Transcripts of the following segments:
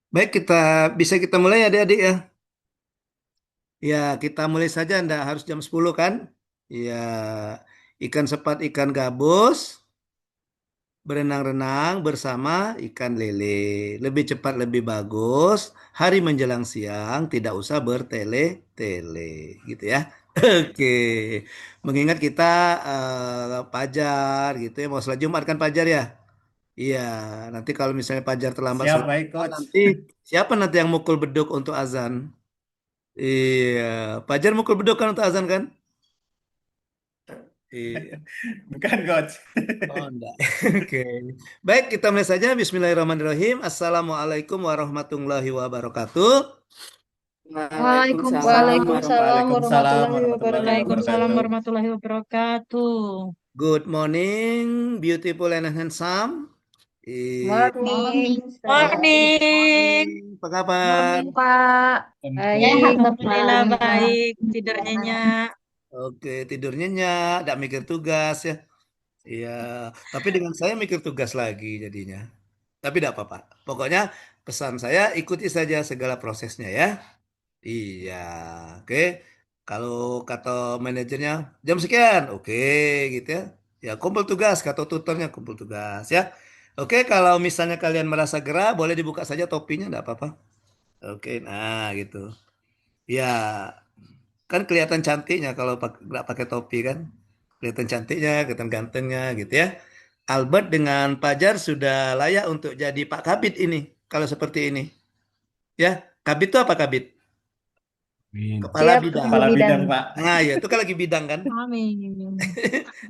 Baik, bisa kita mulai ya adik-adik ya. Ya, kita mulai saja, ndak harus jam 10 kan? Ya, ikan sepat ikan gabus, berenang-renang bersama ikan lele. Lebih cepat lebih bagus, hari menjelang siang tidak usah bertele-tele, gitu ya. Oke, mengingat kita Pajar gitu ya, mau sholat Jumat kan Pajar ya? Iya, nanti kalau misalnya Pajar terlambat Siap, sholat baik, Jumat, Coach. nanti siapa nanti yang mukul beduk untuk azan? Iya, Pajar mukul beduk kan untuk azan kan? Iya. Bukan, Coach. Oh, enggak. Oke. Baik, kita mulai saja. Bismillahirrahmanirrahim. Assalamualaikum warahmatullahi wabarakatuh. Waalaikumsalam Waalaikumsalam Waalaikumsalam warahmatullahi warahmatullahi wabarakatuh. Waalaikumsalam wabarakatuh. warahmatullahi wabarakatuh. Good morning, beautiful and handsome. Iya. Morning, Good Morning. morning. Apa kabar? morning Pak. Baik, Morning. Alhamdulillah Bapak. baik. Tidur nyenyak. Oke, tidurnya nyak, tidak mikir tugas ya. Iya, tapi dengan saya mikir tugas lagi jadinya. Tapi tidak apa-apa. Pokoknya pesan saya ikuti saja segala prosesnya ya. Iya, oke. Kalau kata manajernya jam sekian, oke gitu ya. Ya kumpul tugas, kata tutornya kumpul tugas ya. Oke, kalau misalnya kalian merasa gerah, boleh dibuka saja topinya, enggak apa-apa. Oke, nah gitu. Ya, kan kelihatan cantiknya kalau nggak pakai topi kan. Kelihatan cantiknya, kelihatan gantengnya gitu ya. Albert dengan Pajar sudah layak untuk jadi Pak Kabit ini, kalau seperti ini. Ya, Kabit itu apa Kabit? Kepala Siap bidang. kepala Kepala bidang. bidang, Pak. Nah, ya itu kan lagi bidang kan? Amin.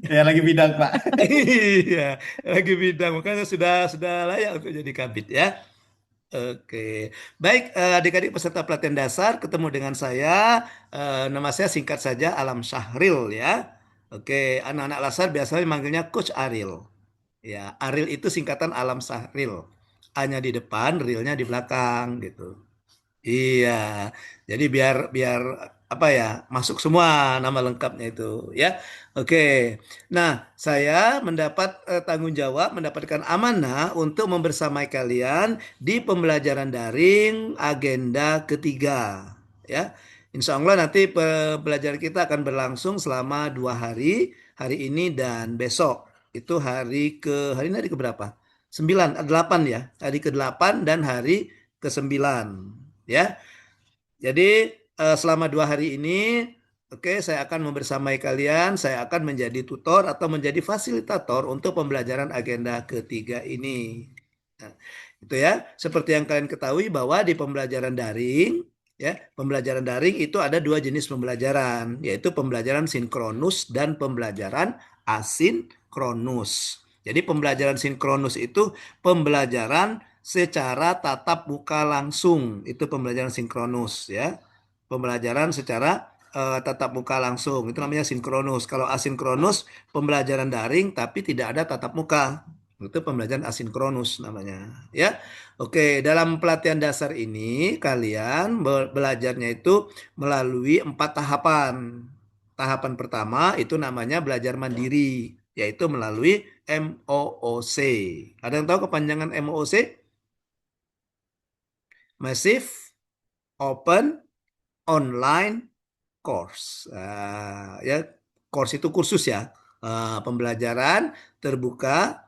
Ya, lagi bidang, Pak. Iya, lagi bidang. Makanya sudah layak untuk jadi kabit ya. Oke. Baik, adik-adik peserta pelatihan dasar ketemu dengan saya. Nama saya singkat saja Alam Syahril ya. Oke, anak-anak Lasar biasanya manggilnya Coach Aril. Ya, Aril itu singkatan Alam Syahril. A-nya di depan, rilnya di belakang gitu. Iya, jadi biar biar apa ya masuk semua nama lengkapnya itu ya. Oke, nah saya mendapat tanggung jawab, mendapatkan amanah untuk membersamai kalian di pembelajaran daring agenda ketiga ya. Insya Allah nanti pembelajaran kita akan berlangsung selama 2 hari, hari ini dan besok. Itu hari ini hari ke berapa? 9, 8 ya, hari ke-8 dan hari ke-9 ya. Jadi selama 2 hari ini, oke, saya akan membersamai kalian, saya akan menjadi tutor atau menjadi fasilitator untuk pembelajaran agenda ketiga ini. Nah, itu ya, seperti yang kalian ketahui bahwa di pembelajaran daring, ya, pembelajaran daring itu ada dua jenis pembelajaran, yaitu pembelajaran sinkronus dan pembelajaran asinkronus. Jadi pembelajaran sinkronus itu pembelajaran secara tatap muka langsung, itu pembelajaran sinkronus ya. Pembelajaran secara tatap muka langsung, itu namanya sinkronus. Kalau asinkronus pembelajaran daring tapi tidak ada tatap muka. Itu pembelajaran asinkronus namanya ya. Oke, dalam pelatihan dasar ini kalian belajarnya itu melalui 4 tahapan. Tahapan pertama itu namanya belajar mandiri, yaitu melalui MOOC. Ada yang tahu kepanjangan MOOC? Massive Open Online Course. Ya, course itu kursus ya. Pembelajaran terbuka,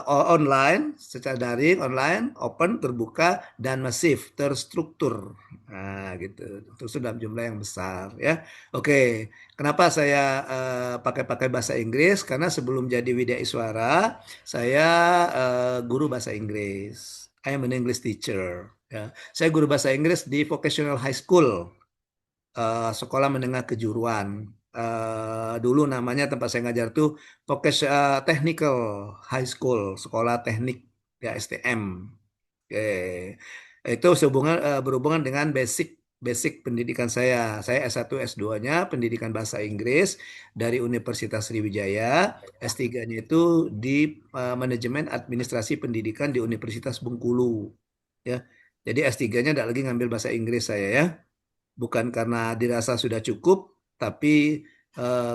online, secara daring, online, open, terbuka, dan masif, terstruktur. Nah, gitu. Terus dalam jumlah yang besar ya. Oke, kenapa saya pakai bahasa Inggris? Karena sebelum jadi Widya Iswara, saya guru bahasa Inggris. I am an English teacher. Ya. Saya guru bahasa Inggris di Vocational High School, sekolah menengah kejuruan. Dulu namanya tempat saya ngajar tuh Technical High School, sekolah teknik ya STM. Oke. Itu berhubungan dengan basic basic pendidikan saya. Saya S1 S2-nya pendidikan bahasa Inggris dari Universitas Sriwijaya, S3-nya itu di manajemen administrasi pendidikan di Universitas Bengkulu ya. Jadi S3-nya tidak lagi ngambil bahasa Inggris saya ya. Bukan karena dirasa sudah cukup, tapi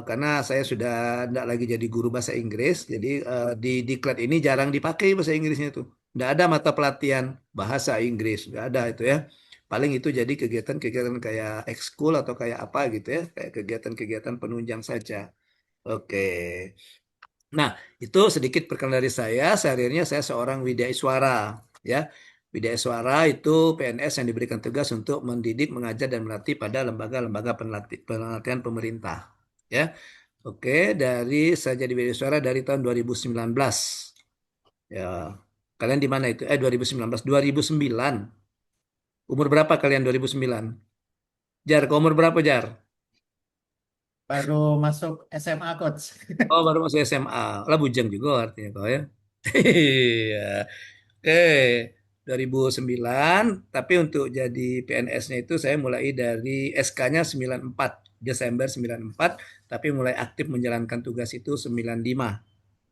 Karena saya sudah tidak lagi jadi guru bahasa Inggris, jadi di diklat ini jarang dipakai bahasa Inggrisnya tuh. Tidak ada mata pelatihan bahasa Inggris, nggak ada itu ya. Paling itu jadi kegiatan-kegiatan kayak ekskul atau kayak apa gitu ya, kayak kegiatan-kegiatan penunjang saja. Oke. Nah, itu sedikit perkenalan dari saya. Sehariannya saya seorang widaiswara, ya. Widaiswara itu PNS yang diberikan tugas untuk mendidik, mengajar, dan melatih pada lembaga-lembaga pelatihan pemerintah. Ya, oke. Saya jadi widaiswara dari tahun 2019. Ya, kalian di mana itu? 2019, 2009. Umur berapa kalian 2009? Jar, kau umur berapa Jar? Baru masuk SMA, Coach. Oh, baru masuk SMA. Lah bujang juga artinya kau ya. Iya. Oke, 2009, tapi untuk jadi PNS-nya itu saya mulai dari SK-nya 94, Desember 94, tapi mulai aktif menjalankan tugas itu 95,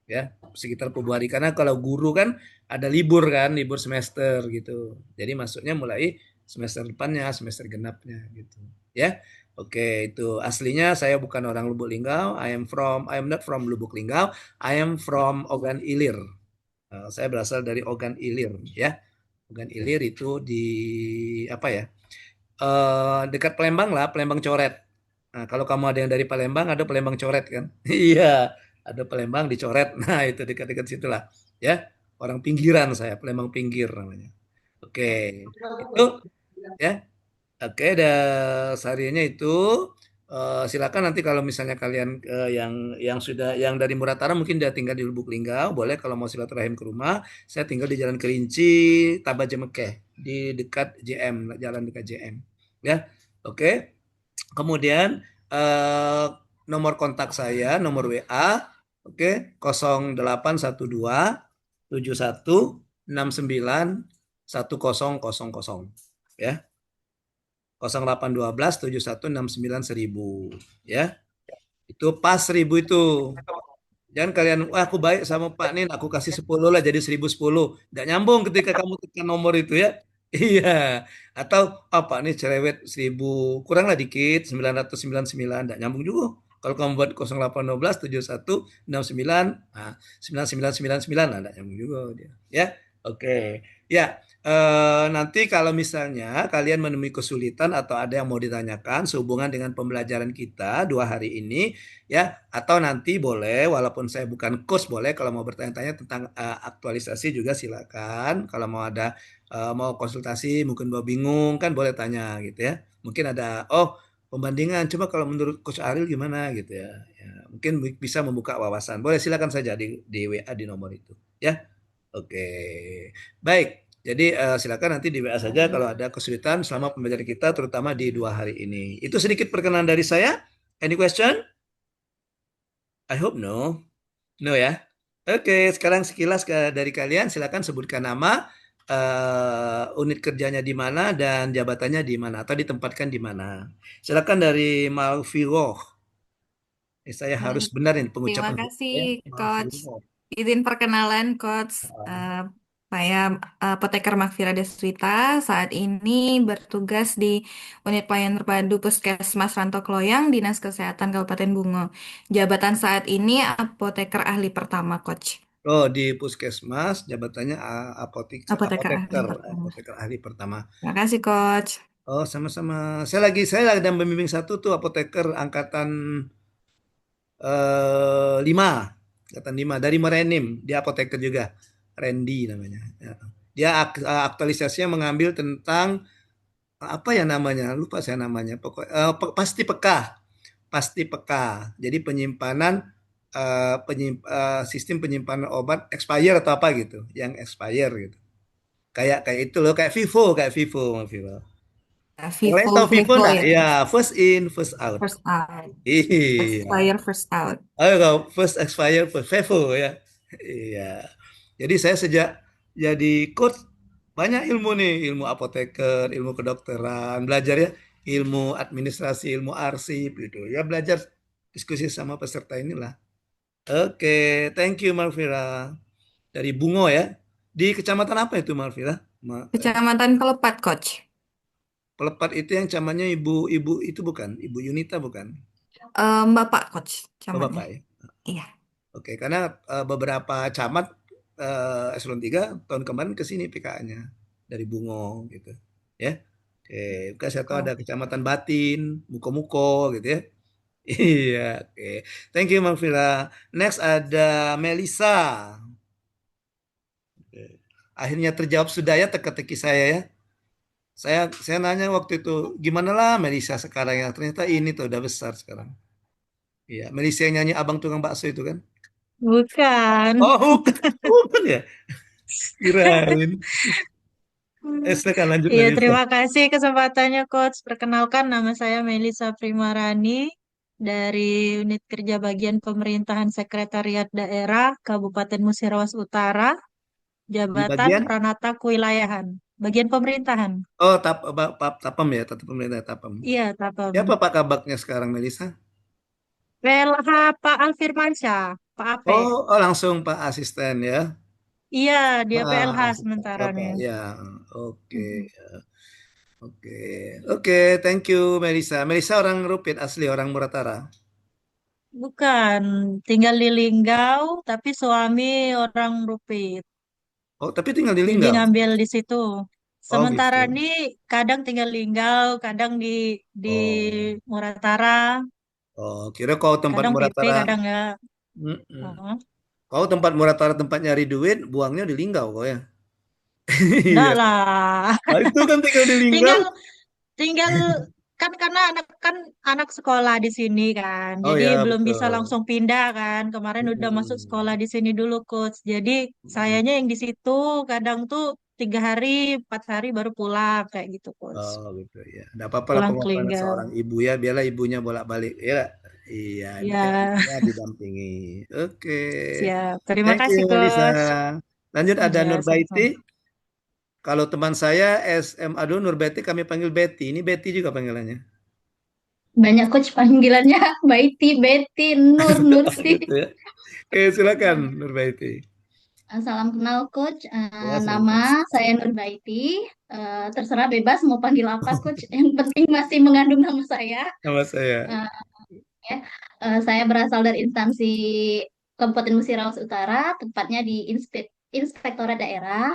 ya, sekitar Februari. Karena kalau guru kan ada libur kan, libur semester gitu. Jadi masuknya mulai semester depannya, semester genapnya gitu. Ya. Oke, itu aslinya saya bukan orang Lubuk Linggau. I am not from Lubuk Linggau. I am from Ogan Ilir. Saya berasal dari Ogan Ilir, ya. Ogan Ilir itu di apa ya? Dekat Palembang lah, Palembang Coret. Nah, kalau kamu ada yang dari Palembang, ada Palembang Coret kan? Iya, ada Palembang di Coret. Nah, itu dekat-dekat situlah, ya. Orang pinggiran saya, Palembang pinggir namanya. Oke, itu ya. Oke, sehariannya itu silakan nanti kalau misalnya kalian yang dari Muratara mungkin dia tinggal di Lubuk Linggau, boleh kalau mau silaturahim ke rumah. Saya tinggal di Jalan Kerinci, Tabajemekeh, di dekat JM, jalan dekat JM. Ya, oke. Kemudian eh, nomor kontak saya, nomor WA, oke, 0812 71 69 1000, ya. 0812 71 69 1000, ya. Itu pas 1000 itu. Jangan kalian, wah aku baik sama Pak Nin, aku kasih 10 lah jadi 1010. Nggak nyambung ketika kamu tekan nomor itu ya. Iya. Atau apa nih cerewet 1000, kuranglah dikit, 999. Nggak nyambung juga. Kalau kamu buat 0812 71 69, nah, 9999 lah, nggak nyambung juga dia. Ya, oke. Ya, nanti kalau misalnya kalian menemui kesulitan atau ada yang mau ditanyakan sehubungan dengan pembelajaran kita 2 hari ini, ya, atau nanti boleh, walaupun saya bukan coach, boleh kalau mau bertanya-tanya tentang aktualisasi juga silakan. Kalau mau konsultasi, mungkin mau bingung kan boleh tanya gitu ya. Mungkin ada, oh pembandingan, coba kalau menurut Coach Ariel gimana gitu ya. Ya, mungkin bisa membuka wawasan. Boleh silakan saja di WA di nomor itu, ya. Oke, baik. Jadi silakan nanti di WA saja kalau ada kesulitan selama pembelajaran kita, terutama di 2 hari ini. Itu sedikit perkenalan dari saya. Any question? I hope no. No ya. Oke, sekarang sekilas dari kalian silakan sebutkan nama, unit kerjanya di mana dan jabatannya di mana atau ditempatkan di mana. Silakan dari Malviro. Saya harus Baik, benar ini terima pengucapan kasih ya. Coach. Malviro. Izin perkenalan Coach. Ah, Eh, saya Apoteker Makfira Deswita. Saat ini bertugas di Unit Pelayanan Terpadu Puskesmas Ranto Kloyang, Dinas Kesehatan Kabupaten Bungo. Jabatan saat ini Apoteker Ahli Pertama Coach. Oh, di Puskesmas jabatannya Apoteker Ahli apoteker, Pertama. apoteker ahli pertama. Terima kasih Coach. Oh, sama-sama. Saya lagi dan membimbing satu tuh apoteker angkatan 5, angkatan 5 dari Merenim, dia apoteker juga. Randy namanya. Ya. Dia aktualisasinya mengambil tentang apa ya namanya? Lupa saya namanya. Pasti peka. Jadi penyimpanan sistem penyimpanan obat expire atau apa gitu, yang expire gitu. Kayak itu loh, kayak Vivo, Mas Vivo. Kalian Vivo, tahu Vivo Vivo enggak? ya. Ya, first in, first out. First out. Iya. Expire first out. Kalau first expire, first Vivo ya. Iya. Jadi saya sejak jadi coach banyak ilmu nih, ilmu apoteker, ilmu kedokteran, belajar ya, ilmu administrasi, ilmu arsip gitu. Ya belajar diskusi sama peserta inilah. Oke, thank you Marvira. Dari Bungo ya. Di kecamatan apa itu Marvira? Kecamatan Kelepat Coach. Pelepat itu yang camannya ibu-ibu itu bukan? Ibu Yunita bukan? Bapak Coach Oh, camatnya. Bapak ya. Iya. Oke, karena beberapa camat eselon 3 tahun kemarin ke sini PKA-nya dari Bungo gitu. Ya. Oke, bukan saya tahu Oh. ada Kecamatan Batin, Muko-Muko gitu ya. Iya, oke. Thank you, Mang Vira. Next ada Melisa. Oke. Akhirnya terjawab sudah ya teka-teki saya ya. Saya nanya waktu itu, gimana lah Melisa sekarang ya? Ternyata ini tuh udah besar sekarang. Iya, Melisa yang nyanyi Abang Tukang Bakso itu kan? Bukan. Oh, bukan, bukan ya? Kirain. Silakan lanjut Iya, Melisa. terima kasih kesempatannya, Coach. Perkenalkan, nama saya Melisa Primarani dari Unit Kerja Bagian Pemerintahan Sekretariat Daerah Kabupaten Musirawas Utara, Di Jabatan bagian, Pranata Kewilayahan, bagian pemerintahan. oh, Tapem ya, Tata Pemerintah Tapem. Iya, Tapem. Siapa Pak Kabaknya sekarang Melisa? PLH Pak Alfirmansyah, Pak Ape. Oh, oh, langsung Pak Asisten ya. Iya, dia PLH Asisten. sementara Oh, Pak, nih. ya. Oke. Mhm. Oke, oke, thank you Melisa. Melisa orang Rupit asli orang Muratara. Bukan, tinggal di Linggau, tapi suami orang Rupit. Oh, tapi tinggal di Jadi Linggau. ngambil di situ. Oh Sementara gitu. ini kadang tinggal Linggau, kadang di Oh, Muratara, oh, kira kau tempat kadang PP, Muratara. kadang enggak. Mm-mm. Heeh. Kau tempat Muratara tempat nyari duit, buangnya di Linggau kau ya. Enggak Iya. lah. Ah, itu kan tinggal di Linggau. Tinggal tinggal kan karena anak sekolah di sini kan. Oh Jadi ya, belum bisa betul. langsung pindah kan. Kemarin udah masuk sekolah Mm-mm. di sini dulu, Coach. Jadi Mm-mm. sayanya yang di situ kadang tuh 3 hari, 4 hari baru pulang kayak gitu, Coach. Oh gitu ya. Tidak apa-apa lah Pulang ke pengorbanan Linggau. seorang ibu ya, biarlah ibunya bolak-balik. Ya, iya, ini kan Ya, ibunya didampingi. Oke. siap. Terima Thank you, kasih, Melisa. Coach. Lanjut ada Ya, Nurbaiti. sama-sama. Kalau teman saya SMA dulu Nurbaiti kami panggil Betty. Ini Betty juga panggilannya. Banyak coach panggilannya Baiti, Betty, Nur, Oh Nursi. gitu ya. Oke, silakan Nurbaiti. Salam kenal coach. Ya, salam Nama kenal. saya Nur Baiti. Terserah bebas mau panggil apa coach. Yang penting masih mengandung nama saya. Nama saya. Eh, ya. Saya berasal dari instansi Kabupaten Musirawas Utara, tepatnya di Inspektorat Daerah.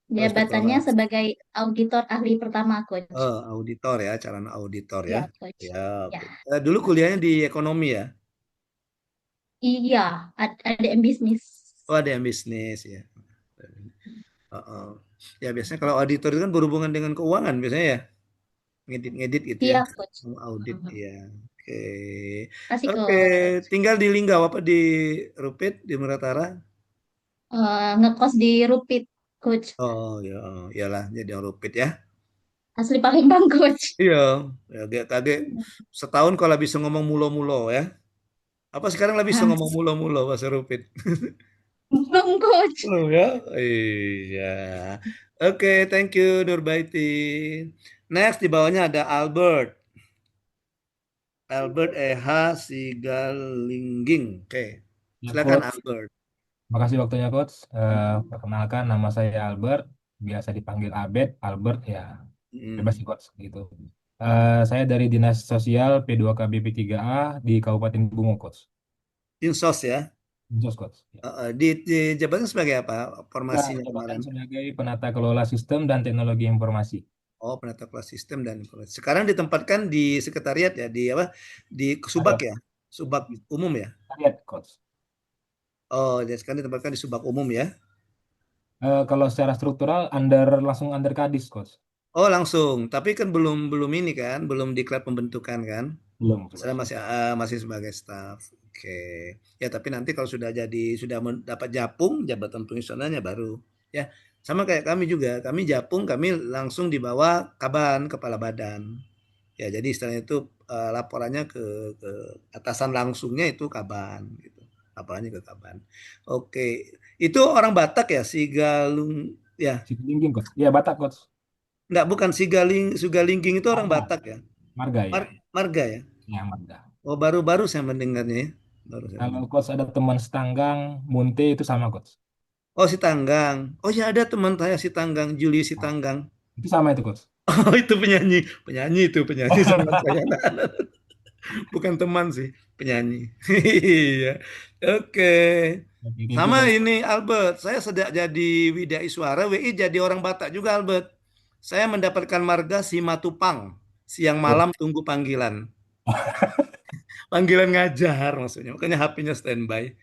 Oh, Jabatannya inspektorat. sebagai auditor ahli pertama coach. Oh, auditor ya, calon auditor ya. Ya coach. Ya. Ya. Dulu kuliahnya di ekonomi ya. Iya, ada yang bisnis. Oh, ada yang bisnis ya. Oh. Ya biasanya kalau auditor itu kan berhubungan dengan keuangan biasanya ya, ngedit-ngedit gitu ya. Iya coach. Audit ya. Oke. Kasih Oke, coach. tinggal di Linggau apa di Rupit di Muratara? Ngekos di Rupit, coach. Oh ya, iyalah jadi orang Rupit ya. Asli Palembang, coach. Iya, ya agak kaget setahun kalau bisa ngomong mulo-mulo ya. Apa sekarang lah bisa Ah, ngomong mulo-mulo bahasa Rupit? belum, coach. Belum ya? Iya. Oke, thank you Nurbaiti. Next di bawahnya ada Albert. Albert EH Sigalingging. Oke. Ya, Silakan Coach. Albert. Makasih waktunya, Coach. Perkenalkan, nama saya Albert. Biasa dipanggil Abed, Albert, ya bebas Hmm. sih, Coach. Gitu. Saya dari Dinas Sosial P2K BP3A di Kabupaten Bungo, Coach. Dinsos ya. Khusus, Coach. Ya. Di jabatan sebagai apa? Saya Formasinya jabatan kemarin. sebagai penata kelola sistem dan teknologi informasi. Oh, penata kelola sistem dan informasi. Sekarang ditempatkan di sekretariat ya, di apa? Di Subak Sekretariat, ya, Subak umum ya. Sekretariat, Coach. Oh, jadi sekarang ditempatkan di Subak umum ya. Kalau secara struktural, langsung under Kadis, Coach. Oh, langsung. Tapi kan belum belum ini kan, belum diklat pembentukan kan. Belum, Saya Coach. masih sebagai staf. Oke. Ya, tapi nanti kalau sudah sudah mendapat japung, jabatan fungsionalnya baru ya. Sama kayak kami juga. Kami japung, kami langsung dibawa kaban, kepala badan. Ya, jadi istilahnya itu laporannya ke atasan langsungnya itu kaban gitu. Laporannya ke kaban. Oke. Itu orang Batak ya, si Galung ya. Situ Coach. Ya, Batak, Coach. Enggak, bukan si Sugalingging itu orang Marga. Batak ya. Marga, ya. Marga ya. Ya, Marga. Oh, baru-baru saya mendengarnya ya. Baru saya Kalau mendengar. Coach ada teman setanggang, Munte itu sama, Coach. Oh, si Tanggang. Oh ya, ada teman saya si Tanggang, Juli si Nah, Tanggang. itu sama itu, Coach. Oh, itu penyanyi. Penyanyi itu penyanyi sama saya. Bukan teman sih, penyanyi. Iya. Oke. Seperti itu, Sama Coach. ini Albert, saya sejak jadi Widya Iswara, WI jadi orang Batak juga Albert. Saya mendapatkan marga Simatupang. Siang Wah. malam tunggu panggilan. Panggilan ngajar maksudnya. Makanya HP-nya standby.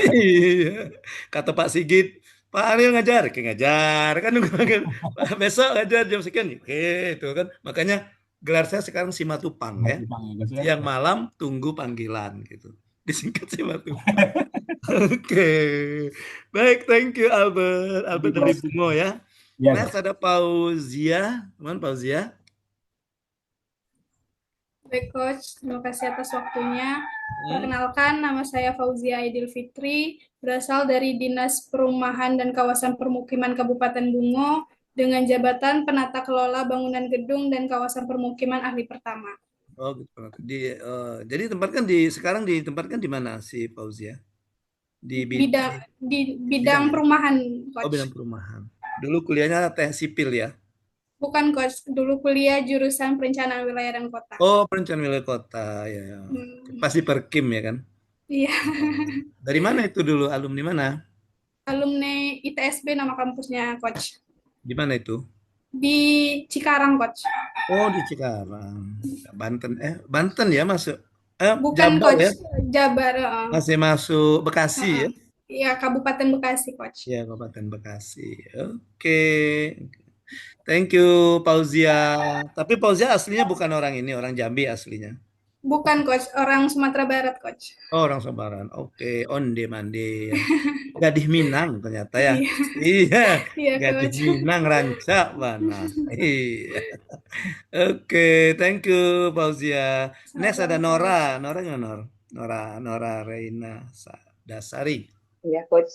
Iya. Kata Pak Sigit, Pak Ariel ngajar, kayak ngajar kan nunggu panggil. "Pak, besok ngajar jam sekian. Oke, itu kan. Makanya gelar saya sekarang Simatupang ya. Matupang ya, Coach ya. Siang malam tunggu panggilan gitu. Disingkat Simatupang. Oke. Baik, thank you Albert. Thank Albert you, dari Coach. Bungo ya. Iya, Next Coach. ada Pauzia. Teman Pauzia. Baik, Coach. Terima kasih atas waktunya. Hmm. Perkenalkan, nama saya Fauzia Aidil Fitri, berasal dari Dinas Perumahan dan Kawasan Permukiman Kabupaten Bungo, dengan jabatan Penata Kelola Bangunan Gedung dan Kawasan Permukiman Ahli Pertama. Oh, gitu. Jadi sekarang ditempatkan di mana si Fauzia? Di Bidang ya? perumahan, Oh, Coach. bidang perumahan. Dulu kuliahnya teknik sipil ya. Bukan, Coach. Dulu kuliah jurusan Perencanaan Wilayah dan Kota. Oh, perencanaan wilayah kota ya. Pasti Perkim ya kan? Iya. Dari mana itu dulu? Alumni mana? Alumni ITSB nama kampusnya, Coach. Di mana itu? Di Cikarang, Coach. Oh, di Cikarang. Banten ya masuk. Bukan, Jabar Coach. ya? Jabar. Masih masuk Bekasi ya? Iya, Kabupaten Bekasi, Coach. Ya, Kabupaten Bekasi. Oke. Thank you, Pauzia. Tapi Pauzia aslinya bukan orang ini, orang Jambi aslinya. Bukan, Coach. Orang Sumatera Barat, Coach. Oh, orang Sebaran. Oke, onde mande ya. Gadih Minang ternyata ya. Iya, Iya, iya, Gadih Coach. Minang Rancak mana. Iya. Oke, thank you Fauzia. Next ada Sama-sama, Nora. Coach. Nora nggak Nor? Nora Reina Dasari. Ya, Coach.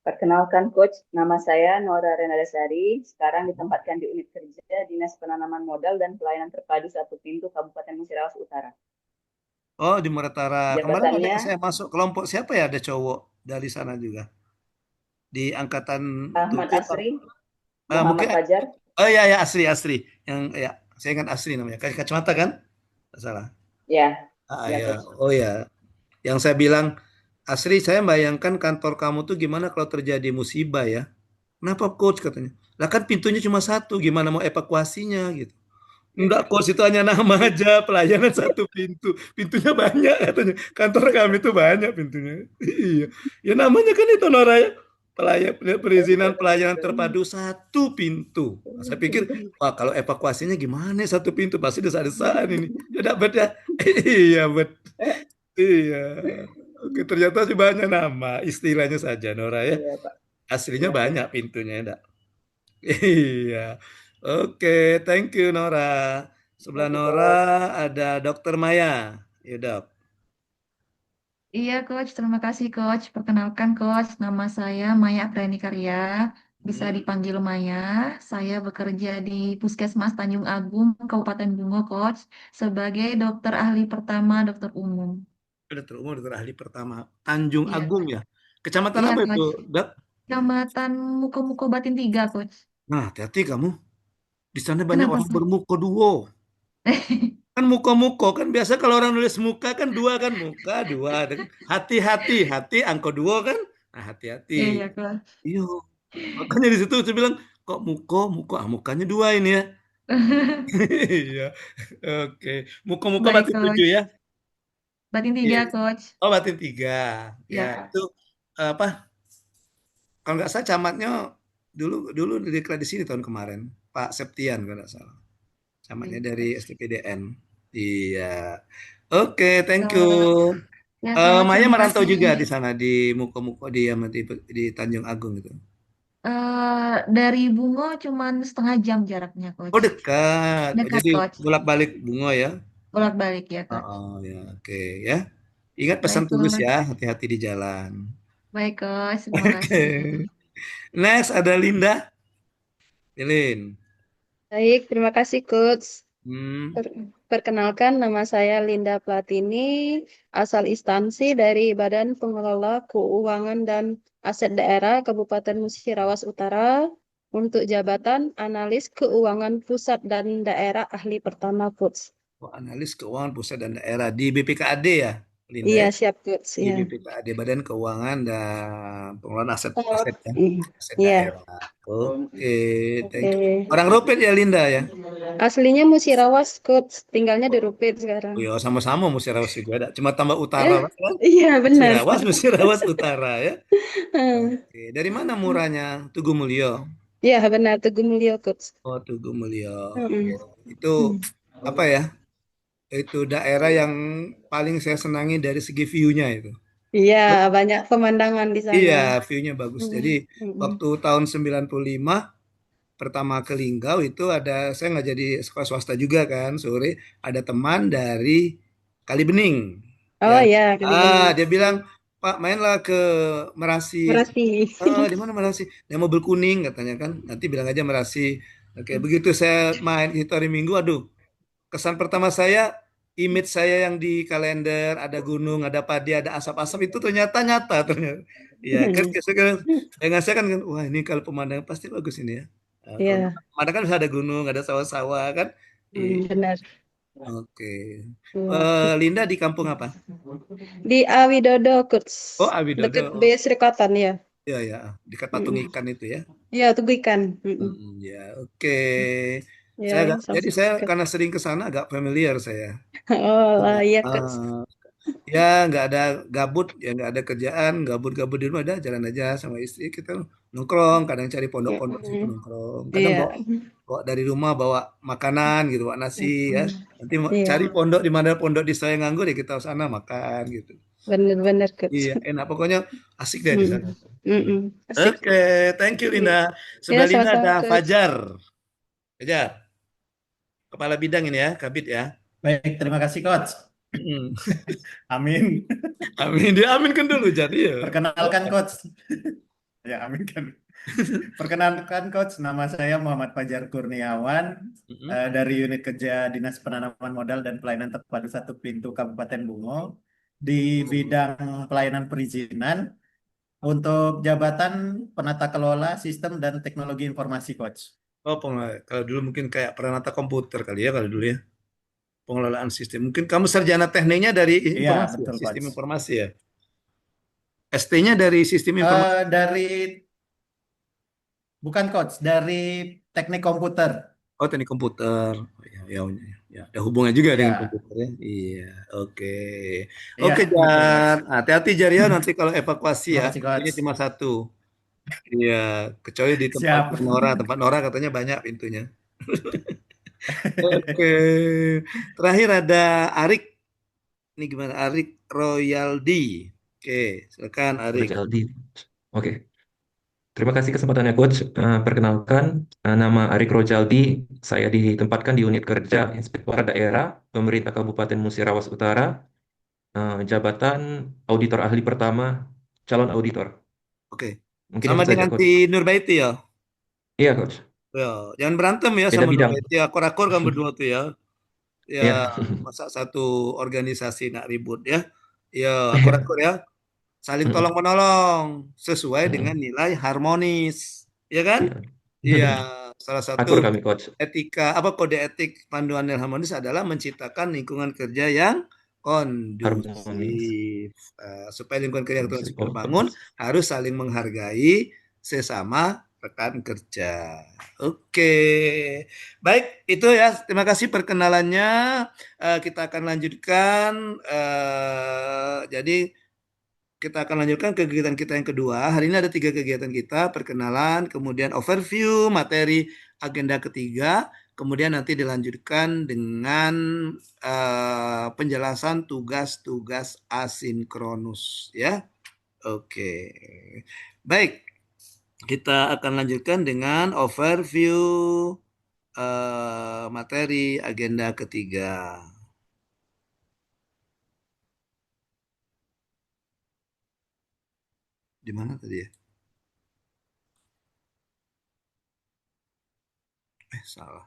Perkenalkan, Coach. Nama saya Nora Renadasari. Sekarang ditempatkan di unit kerja Dinas Penanaman Modal dan Pelayanan Terpadu Satu Pintu Kabupaten Musirawas Utara. Oh, di Muratara. Kemarin ada Jabatannya saya masuk kelompok siapa ya? Ada cowok dari sana juga. Di angkatan Ahmad 7. Asri, Mungkin Muhammad Fajar. oh ya ya Asri. Yang ya, saya ingat Asri namanya. Kacamata kan? Nggak salah. Ya, ya, Ya. Coach. Oh ya. Yang saya bilang, Asri, saya bayangkan kantor kamu tuh gimana kalau terjadi musibah ya. Kenapa coach katanya? Lah kan pintunya cuma satu, gimana mau evakuasinya gitu. Enggak coach, itu hanya nama aja, pelayanan satu pintu. Pintunya banyak katanya. Kantor kami tuh banyak pintunya. Iya. Ya namanya kan itu Nora ya. Perizinan pelayanan terpadu satu pintu. Nah, saya pikir, wah kalau evakuasinya gimana satu pintu? Pasti desa-desaan ini. Ya dapat ya. Iya, bet. Iya. Oke, ternyata sih banyak nama, istilahnya saja Nora ya. Iya, Pak. Aslinya Iya, Coach. banyak pintunya, enggak? Iya. Oke, thank you Nora. Sebelah Thank you, Nora Coach. ada Dokter Maya. Ya, Dok. Iya, Coach. Terima kasih, Coach. Perkenalkan, Coach. Nama saya Maya Aprani Karya. Bisa Hmm, dipanggil Maya. Saya bekerja di Puskesmas Tanjung Agung, Kabupaten Bungo, Coach. Sebagai dokter ahli pertama, dokter umum. dokter umum, dokter ahli pertama. Tanjung Iya, Agung ya. Kecamatan iya, apa itu, Coach. Dok? Kecamatan Muko-Muko Batin 3, Coach. Nah, hati-hati kamu. Di sana banyak Kenapa, orang Coach? bermuko duo. Kan muko-muko kan biasa kalau orang nulis muka kan dua kan muka dua. Hati-hati, hati angko duo kan. Nah, hati-hati. Iya, iya, Coach. Iya. Makanya di situ saya bilang kok muko, mukanya dua ini ya. Iya. Oke. Muko-muko Baik, Batin 7 Coach. ya. Batin 3, Iya. Coach. Oh, Batin 3. Ya, Ya. itu apa? Kalau nggak salah camatnya dulu dulu dideklar di sini tahun kemarin, Pak Septian kalau nggak salah. Camatnya Baik, dari Coach. STPDN. Iya. Oke, thank you. Ya, Coach. Maya Terima merantau kasih. juga di sana di Muko-Muko di Tanjung Agung itu. Dari Bungo cuman setengah jam jaraknya, Oh, Coach. dekat. Oh, Dekat, jadi Coach. bolak-balik Bungo ya. Bolak-balik ya, Coach. Oh, ya, oke ya. Ingat pesan Baik, tulis ya, Coach. hati-hati di jalan. Baik, Coach. Terima Oke. kasih. Next ada Linda. Lilin. Baik, terima kasih Coach. Hmm, Perkenalkan, nama saya Linda Platini, asal instansi dari Badan Pengelola Keuangan dan Aset Daerah Kabupaten Musirawas Utara untuk jabatan Analis Keuangan Pusat dan Daerah Ahli Pertama Coach. Oh, analis keuangan pusat dan daerah di BPKAD ya, Linda Iya, ya? siap, Coach. Di Ya. BPKAD Badan Keuangan dan Pengelolaan Aset Oh, Aset ya, aset iya. daerah. Oke, thank you. Oke. Orang Rupit ya Linda ya? Aslinya Musirawas, Coach. Tinggalnya di Rupit sekarang. Oh ya sama-sama Musirawas juga ada. Cuma tambah utara Eh, Mas, kan? iya benar. Musirawas Utara ya. Hmm. Oke, dari mana murahnya? Tugu Mulyo. Iya benar, Teguh Mulyo, Coach. Oh, Tugu Mulyo. Mm-mm. Oke. Itu apa ya? Itu daerah yang paling saya senangi dari segi view-nya itu. Iya, banyak pemandangan di sana. Iya, view-nya bagus. Jadi Mm-mm. waktu tahun 95 pertama ke Linggau itu ada, saya nggak jadi sekolah swasta juga kan, sore ada teman dari Kalibening Oh yang ya, Kalibening. dia bilang, Pak mainlah ke Merasi. Merasi. Di mana Merasi? Dia mobil kuning katanya kan, nanti bilang aja Merasi. Oke, begitu saya main itu hari Minggu, aduh, kesan pertama saya, image saya yang di kalender ada gunung, ada padi, ada asap-asap itu ternyata nyata ternyata. Iya, kan dengan saya kan, wah ini kalau pemandangan pasti bagus ini ya. Kalau Iya, pemandangan kan bisa ada gunung, ada sawah-sawah kan. benar. Oke. Iya. Linda di kampung apa? Di Awidodo, Coach. Oh, Dekat Awidodo. BS Rekatan ya. Iya ya, dekat patung Mm-mm. ikan itu ya. Iya, Tugu Ikan. Mm-mm. Ya, oke. Ya, Jadi saya karena sering ke sana agak familiar saya. Oh, iya, Coach. Ah, ya nggak ada gabut, ya nggak ada kerjaan, gabut-gabut di rumah, ada jalan aja sama istri kita nongkrong, kadang cari pondok-pondok situ Mm-mm. nongkrong, kadang Iya. bawa bawa dari rumah bawa makanan gitu, bawa nasi ya, nanti Iya, cari pondok di mana pondok di saya nganggur ya kita ke sana makan gitu. benar-benar, Coach. Iya enak, pokoknya asik deh di sana. Mm-mm. Asik. Oke, thank you Linda. Ya, Sebelah Linda sama-sama, ada Coach. Fajar. Fajar, kepala bidang ini ya, Kabid ya. Baik, terima kasih Coach. Amin. Amin, dia aminkan dulu jadi ya. Perkenalkan Coach. Ya, amin kan. Perkenalkan Coach, nama saya Muhammad Fajar Kurniawan dari unit kerja Dinas Penanaman Modal dan Pelayanan Terpadu Satu Pintu Kabupaten Bungo di bidang pelayanan perizinan untuk jabatan penata kelola sistem dan teknologi informasi Coach. Oh, kalau dulu mungkin kayak peranata komputer kali ya kalau dulu ya. Pengelolaan sistem. Mungkin kamu sarjana tekniknya dari Iya, informasi ya, betul sistem Coach. informasi ya. ST-nya dari sistem informasi. Bukan Coach, dari teknik komputer. Oh, teknik komputer. Ya, ada hubungannya juga dengan Ya. komputer ya. Iya, oke. Iya, Oke, betul, Jar. Coach. Hati-hati Jar ya nanti kalau evakuasi Terima ya. kasih, Coach. Ini cuma satu. Iya, kecuali di tempat Siap. Nora. Tempat Nora katanya banyak pintunya. Oke. Terakhir ada Arik. Ini gimana? Arik Royaldi. Oke, silakan Arik. Rojaldi. Oke. Terima kasih kesempatannya Coach. Perkenalkan, nama Arik Rojaldi. Saya ditempatkan di unit kerja Inspektorat Daerah Pemerintah Kabupaten Musirawas Utara. Jabatan Auditor Ahli Pertama, calon auditor. Oke. Mungkin Sama itu saja dengan Coach. si Nurbaiti ya. Iya Coach. Ya, jangan berantem ya Beda sama bidang. Nurbaiti. Akor-akor kan berdua tuh ya. Ya, Iya. masa satu organisasi nak ribut ya. Ya, akor-akor ya. Saling tolong menolong sesuai dengan nilai harmonis, ya kan? Iya. Iya, salah satu Akur kami Coach. kode etik panduan nilai harmonis adalah menciptakan lingkungan kerja yang kondusif. Harmonis. Supaya lingkungan kerja yang Kondusif. terbangun harus saling menghargai sesama rekan kerja. Oke, baik itu ya. Terima kasih perkenalannya. Kita akan lanjutkan. Jadi kita akan lanjutkan ke kegiatan kita yang kedua. Hari ini ada 3 kegiatan kita, perkenalan, kemudian overview, materi agenda ketiga, kemudian nanti dilanjutkan dengan penjelasan tugas-tugas asinkronus ya. Oke. Baik. Kita akan lanjutkan dengan overview materi agenda ketiga. Di mana tadi ya? Salah.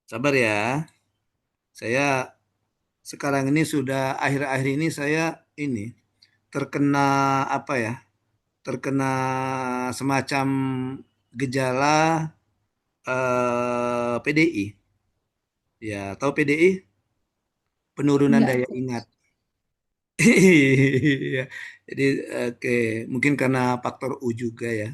Sabar ya. Saya sekarang ini sudah akhir-akhir ini saya ini terkena apa ya? Terkena semacam gejala PDI. Ya, tahu PDI? Penurunan Enggak, daya Coach. ingat. Iya. Jadi oke, mungkin karena faktor U juga ya.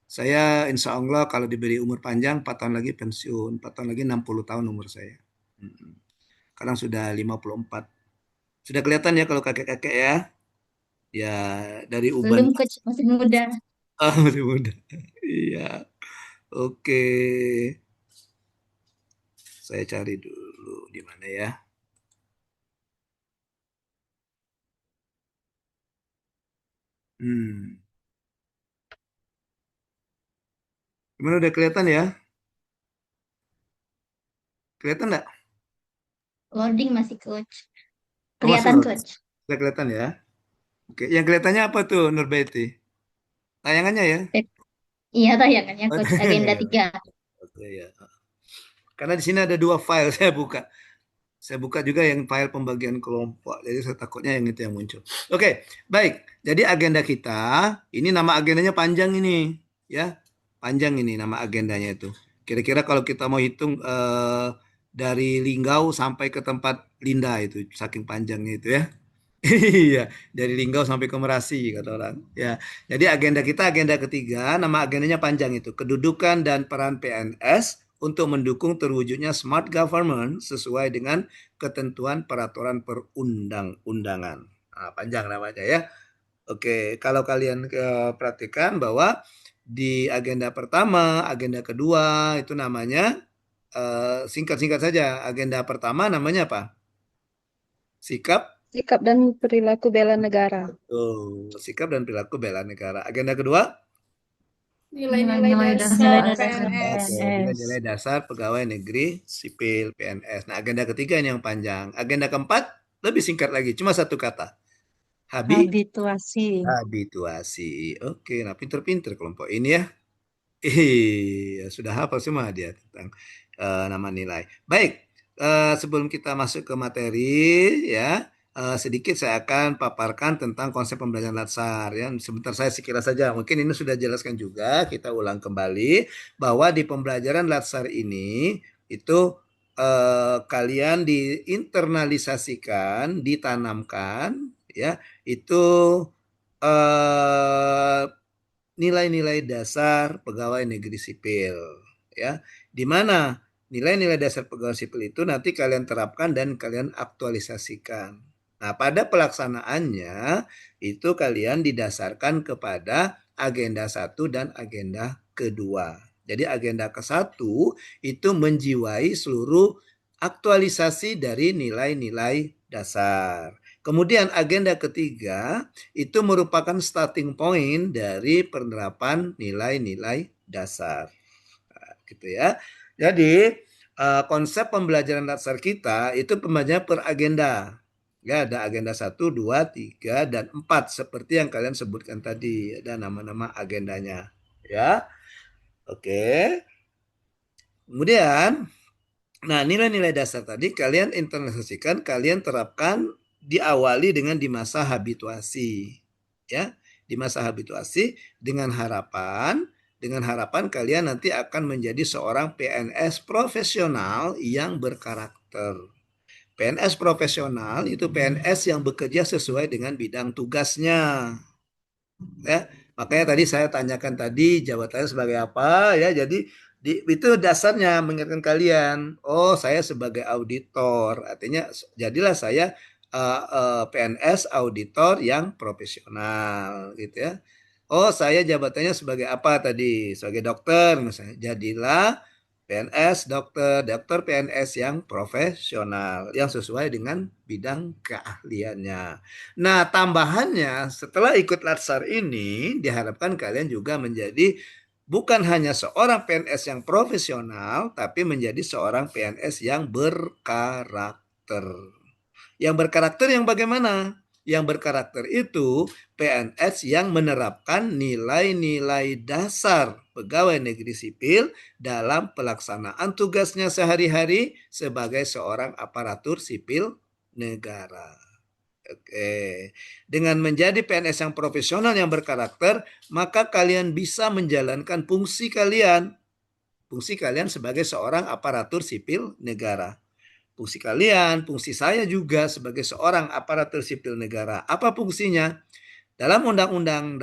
Saya insya Allah kalau diberi umur panjang 4 tahun lagi pensiun, 4 tahun lagi 60 tahun umur saya. Mm-mm. Sekarang sudah 54. Sudah kelihatan ya kalau kakek-kakek ya. Ya dari uban. Belum, Coach. Masih muda. Ah, masih muda. Iya. Oke. Saya cari dulu di mana ya. Hmm. Gimana udah kelihatan ya? Kelihatan nggak? Loading masih, Coach. Oh, masih Kelihatan, loh. Coach. Sudah kelihatan ya? Oke. Yang kelihatannya apa tuh, Nurbaiti? Tayangannya ya? Iya, tayangannya, Oh, Coach. Agenda 3. oke ya. Karena di sini ada 2 file saya buka. Saya buka juga yang file pembagian kelompok. Jadi saya takutnya yang itu yang muncul. Oke, baik. Jadi agenda kita, ini nama agendanya panjang ini, ya. Panjang ini nama agendanya itu. Kira-kira kalau kita mau hitung dari Linggau sampai ke tempat Linda itu, saking panjangnya itu ya. Iya, dari Linggau sampai ke Merasi kata orang. Ya, jadi agenda kita agenda ketiga, nama agendanya panjang itu, kedudukan dan peran PNS untuk mendukung terwujudnya smart government sesuai dengan ketentuan peraturan perundang-undangan. Nah, panjang namanya ya. Oke, kalau kalian perhatikan bahwa di agenda pertama, agenda kedua itu namanya singkat-singkat saja. Agenda pertama namanya apa? Sikap. Sikap dan perilaku bela negara. Betul, sikap dan perilaku bela negara. Agenda kedua, Nilai-nilai Nilai-nilai dasar dasar PNS. oke, nilai-nilai dasar pegawai negeri sipil PNS. Nah, agenda ketiga ini yang panjang. Agenda keempat lebih singkat lagi, cuma satu kata. Habituasi. Habituasi. Oke, nah pinter-pinter kelompok ini ya. Iya, sudah hafal semua dia tentang nama nilai. Baik, sebelum kita masuk ke materi ya, sedikit saya akan paparkan tentang konsep pembelajaran Latsar ya. Sebentar saya sekilas saja. Mungkin ini sudah jelaskan juga, kita ulang kembali bahwa di pembelajaran Latsar ini itu kalian diinternalisasikan, ditanamkan ya, itu eh, nilai-nilai dasar pegawai negeri sipil ya, di mana nilai-nilai dasar pegawai sipil itu nanti kalian terapkan dan kalian aktualisasikan. Nah, pada pelaksanaannya itu kalian didasarkan kepada agenda 1 dan agenda kedua. Jadi agenda ke-1 itu menjiwai seluruh aktualisasi dari nilai-nilai dasar. Kemudian agenda ketiga itu merupakan starting point dari penerapan nilai-nilai dasar. Nah, gitu ya. Jadi konsep pembelajaran dasar kita itu pembelajaran per agenda. Ya, ada agenda 1, 2, 3, dan 4 seperti yang kalian sebutkan tadi. Ada nama-nama agendanya. Ya. Oke. Kemudian, nah nilai-nilai dasar tadi kalian internalisasikan, kalian terapkan diawali dengan di masa habituasi. Ya, di masa habituasi dengan harapan kalian nanti akan menjadi seorang PNS profesional yang berkarakter. PNS profesional itu PNS yang bekerja sesuai dengan bidang tugasnya. Ya, makanya tadi saya tanyakan tadi jabatannya sebagai apa ya. Jadi itu dasarnya mengingatkan kalian, oh saya sebagai auditor, artinya jadilah saya PNS auditor yang profesional gitu ya. Oh saya jabatannya sebagai apa tadi? Sebagai dokter misalnya. Jadilah PNS dokter, dokter PNS yang profesional, yang sesuai dengan bidang keahliannya. Nah, tambahannya setelah ikut Latsar ini diharapkan kalian juga menjadi bukan hanya seorang PNS yang profesional, tapi menjadi seorang PNS yang berkarakter. Yang berkarakter yang bagaimana? Yang berkarakter itu PNS yang menerapkan nilai-nilai dasar pegawai negeri sipil dalam pelaksanaan tugasnya sehari-hari sebagai seorang aparatur sipil negara. Oke, dengan menjadi PNS yang profesional yang berkarakter, maka kalian bisa menjalankan fungsi kalian fungsi kalian sebagai seorang aparatur sipil negara. Fungsi kalian, fungsi saya juga sebagai seorang aparatur sipil negara. Apa fungsinya? Dalam undang-undang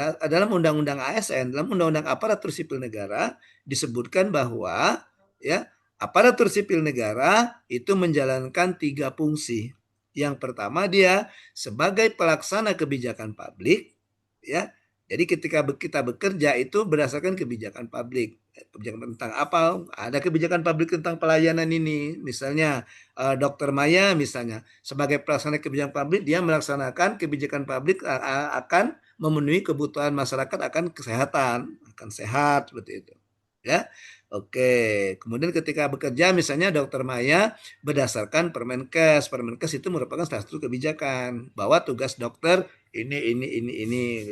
ASN, dalam undang-undang aparatur sipil negara disebutkan bahwa ya aparatur sipil negara itu menjalankan 3 fungsi. Yang pertama dia sebagai pelaksana kebijakan publik, ya. Jadi ketika kita bekerja itu berdasarkan kebijakan publik. Kebijakan tentang apa? Ada kebijakan publik tentang pelayanan ini. Misalnya Dr. Maya misalnya sebagai pelaksana kebijakan publik, dia melaksanakan kebijakan publik akan memenuhi kebutuhan masyarakat akan kesehatan, akan sehat seperti itu. Ya. Oke, kemudian ketika bekerja misalnya Dr. Maya berdasarkan Permenkes. Permenkes itu merupakan salah satu kebijakan bahwa tugas dokter ini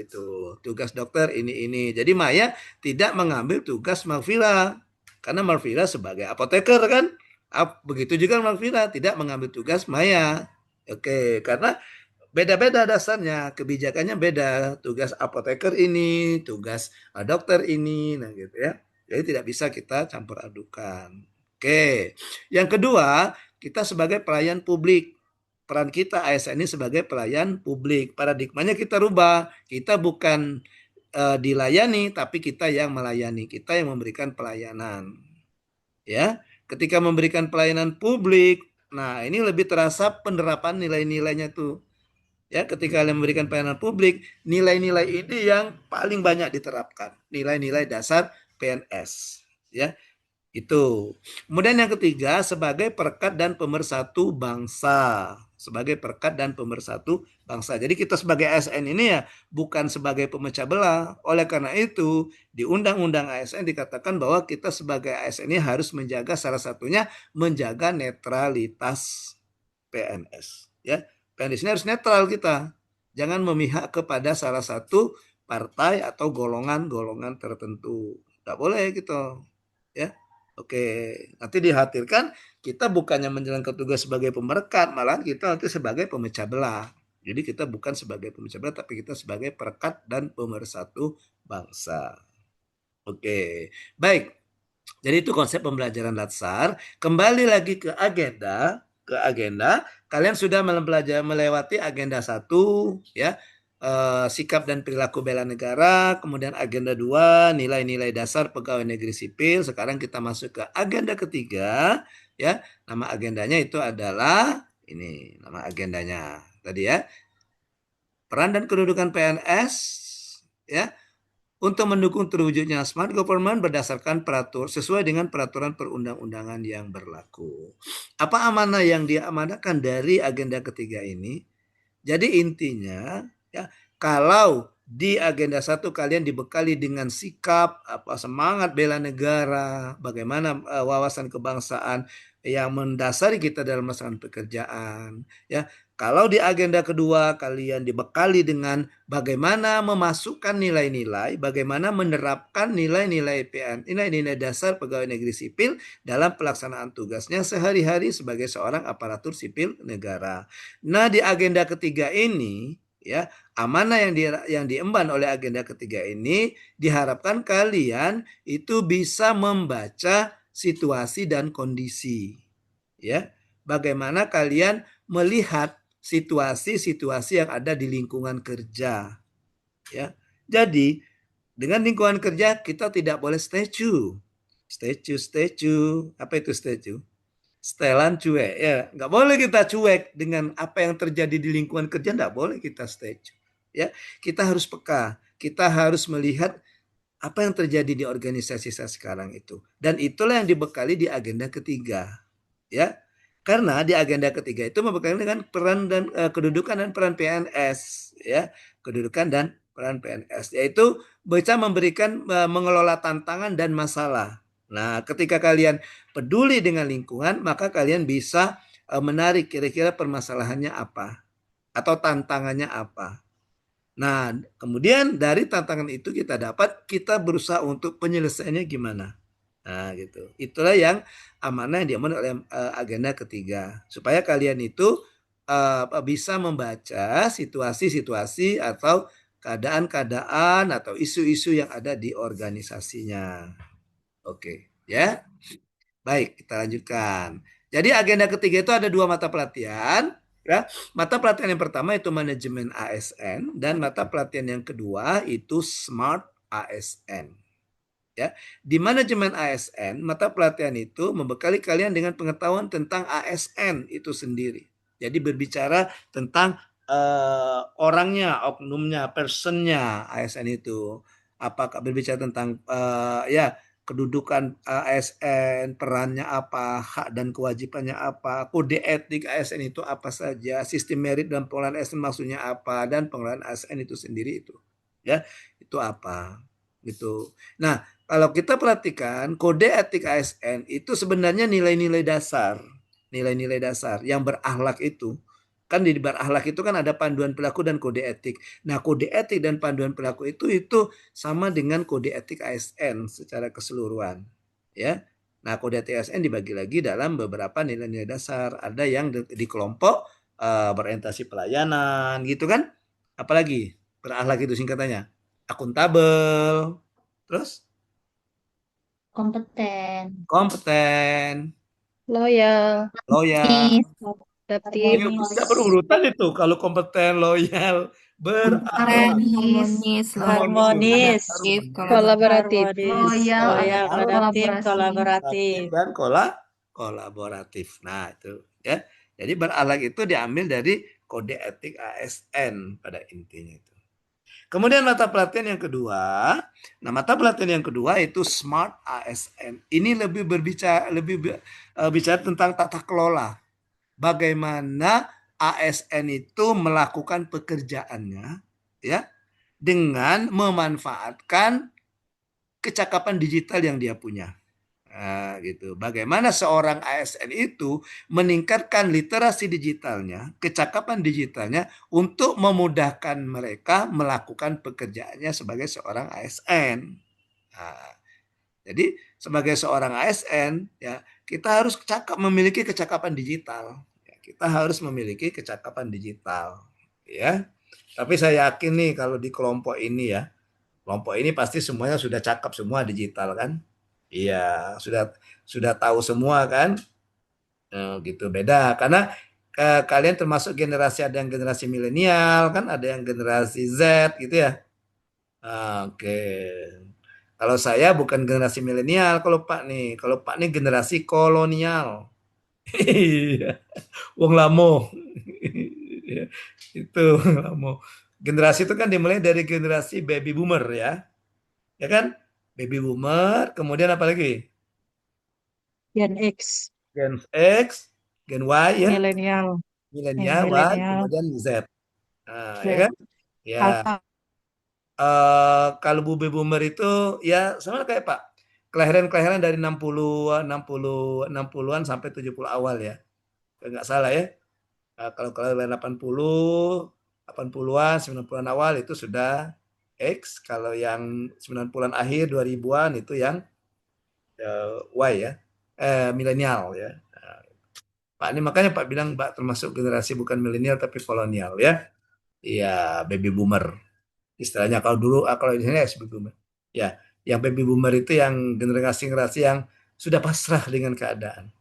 gitu. Tugas dokter ini. Jadi Maya tidak mengambil tugas Malvira karena Malvira sebagai apoteker kan. Begitu juga Malvira tidak mengambil tugas Maya. Oke, karena beda-beda dasarnya, kebijakannya beda. Tugas apoteker ini, tugas dokter ini, nah gitu ya. Jadi tidak bisa kita campur adukan. Oke. Yang kedua, kita sebagai pelayan publik. Peran kita ASN ini sebagai pelayan publik. Paradigmanya kita rubah. Kita bukan dilayani, tapi kita yang melayani. Kita yang memberikan pelayanan. Ya, ketika memberikan pelayanan publik, nah ini lebih terasa penerapan nilai-nilainya tuh. Ya, ketika kalian memberikan pelayanan publik, nilai-nilai ini yang paling banyak diterapkan. Nilai-nilai dasar PNS. Ya, itu. Kemudian yang ketiga, sebagai perekat dan pemersatu bangsa. Sebagai perekat dan pemersatu bangsa. Jadi kita sebagai ASN ini ya bukan sebagai pemecah belah. Oleh karena itu, di Undang-Undang ASN dikatakan bahwa kita sebagai ASN ini harus menjaga salah satunya menjaga netralitas PNS. Ya, PNS ini harus netral kita. Jangan memihak kepada salah satu partai atau golongan-golongan tertentu. Nggak boleh gitu. Ya. Oke, nanti dikhawatirkan kita bukannya menjalankan tugas sebagai pemerekat, malah kita nanti sebagai pemecah belah. Jadi kita bukan sebagai pemecah belah, tapi kita sebagai perekat dan pemersatu bangsa. Oke, baik. Jadi itu konsep pembelajaran dasar. Kembali lagi ke agenda. Kalian sudah melewati agenda 1, ya. Sikap dan perilaku bela negara, kemudian agenda 2 nilai-nilai dasar pegawai negeri sipil. Sekarang kita masuk ke agenda ketiga, ya. Nama agendanya itu adalah ini, nama agendanya tadi ya. Peran dan kedudukan PNS, ya, untuk mendukung terwujudnya smart government berdasarkan sesuai dengan peraturan perundang-undangan yang berlaku. Apa amanah yang diamanahkan dari agenda ketiga ini? Jadi intinya ya, kalau di agenda 1 kalian dibekali dengan sikap, semangat bela negara, bagaimana wawasan kebangsaan yang mendasari kita dalam melaksanakan pekerjaan, ya. Kalau di agenda kedua kalian dibekali dengan bagaimana memasukkan nilai-nilai, bagaimana menerapkan nilai-nilai PN, nilai-nilai dasar pegawai negeri sipil dalam pelaksanaan tugasnya sehari-hari sebagai seorang aparatur sipil negara. Nah, di agenda ketiga ini, ya, amanah yang diemban oleh agenda ketiga ini diharapkan kalian itu bisa membaca situasi dan kondisi, ya. Bagaimana kalian melihat situasi-situasi yang ada di lingkungan kerja, ya. Jadi dengan lingkungan kerja kita tidak boleh statue. Apa itu statue? Setelan cuek, ya. Nggak boleh kita cuek dengan apa yang terjadi di lingkungan kerja, nggak boleh kita statue, ya. Kita harus peka, kita harus melihat apa yang terjadi di organisasi saya sekarang itu, dan itulah yang dibekali di agenda ketiga, ya. Karena di agenda ketiga itu membekali dengan peran dan kedudukan dan peran PNS, ya. Kedudukan dan peran PNS, yaitu bisa memberikan mengelola tantangan dan masalah. Nah, ketika kalian peduli dengan lingkungan, maka kalian bisa menarik kira-kira permasalahannya apa atau tantangannya apa. Nah, kemudian dari tantangan itu kita berusaha untuk penyelesaiannya gimana. Nah, gitu. Itulah yang amanah yang diamanahkan oleh agenda ketiga, supaya kalian itu bisa membaca situasi-situasi atau keadaan-keadaan atau isu-isu yang ada di organisasinya. Oke. Ya, baik, kita lanjutkan. Jadi agenda ketiga itu ada 2 mata pelatihan. Ya, mata pelatihan yang pertama itu manajemen ASN dan mata pelatihan yang kedua itu Smart ASN. Ya, di manajemen ASN, mata pelatihan itu membekali kalian dengan pengetahuan tentang ASN itu sendiri. Jadi berbicara tentang orangnya, oknumnya, personnya ASN itu. Apakah berbicara tentang ya kedudukan ASN, perannya apa, hak dan kewajibannya apa, kode etik ASN itu apa saja, sistem merit dan pengelolaan ASN maksudnya apa, dan pengelolaan ASN itu sendiri itu. Ya, itu apa gitu. Nah, kalau kita perhatikan kode etik ASN itu sebenarnya nilai-nilai dasar, nilai-nilai dasar yang berakhlak itu. Kan di berakhlak itu kan ada panduan perilaku dan kode etik. Nah, kode etik dan panduan perilaku itu sama dengan kode etik ASN secara keseluruhan, ya. Nah, kode etik ASN dibagi lagi dalam beberapa nilai-nilai dasar. Ada yang di kelompok berorientasi pelayanan, gitu kan? Apalagi berakhlak itu singkatannya akuntabel, terus Kompeten. kompeten, Loyal, loyal. adaptif, Nggak Harmonis. berurutan itu. Kalau kompeten, loyal, berakhlak, Harmonis, harmonis, Harmonis, adaptif, kolaboratif. harmonis, loyal, loyal, adaptif, kolaborasi. kolaboratif. dan kolaboratif. Nah, itu ya. Jadi berakhlak itu diambil dari kode etik ASN pada intinya itu. Kemudian mata pelatihan yang kedua, nah mata pelatihan yang kedua itu Smart ASN. Ini lebih bicara tentang tata kelola. Bagaimana ASN itu melakukan pekerjaannya, ya, dengan memanfaatkan kecakapan digital yang dia punya. Nah, gitu. Bagaimana seorang ASN itu meningkatkan literasi digitalnya, kecakapan digitalnya untuk memudahkan mereka melakukan pekerjaannya sebagai seorang ASN. Nah, jadi sebagai seorang ASN ya kita harus memiliki kecakapan digital. Ya, kita harus memiliki kecakapan digital, ya. Tapi saya yakin nih kalau di kelompok ini ya, kelompok ini pasti semuanya sudah cakap semua digital kan? Iya, sudah tahu semua kan? Gitu beda karena kalian termasuk generasi ada yang generasi milenial kan, ada yang generasi Z gitu ya. Oke. Kalau saya bukan generasi milenial kalau Pak nih. Kalau Pak nih generasi kolonial. Iya. Wong lamo. Itu lamo. Generasi itu kan dimulai dari generasi baby boomer ya. Ya kan? Baby boomer, kemudian apa lagi? Gen X, Gen X, Gen Y ya, milenial, milenial, Y, milenial, kemudian Z. Nah, ya Z, kan? Ya. Alpha. Kalau baby boomer itu ya sama kayak Pak. Kelahiran dari 60-an sampai 70 awal ya. Kalau nggak salah ya. Kalau kelahiran 80-an, 90-an awal itu sudah X. Kalau yang 90-an akhir 2000-an itu yang Y ya. Milenial ya. Pak ini makanya Pak bilang Pak termasuk generasi bukan milenial tapi kolonial ya. Iya, baby boomer. Istilahnya kalau dulu kalau di sini ya baby boomer. Ya, yang baby boomer itu yang generasi-generasi yang sudah pasrah dengan keadaan.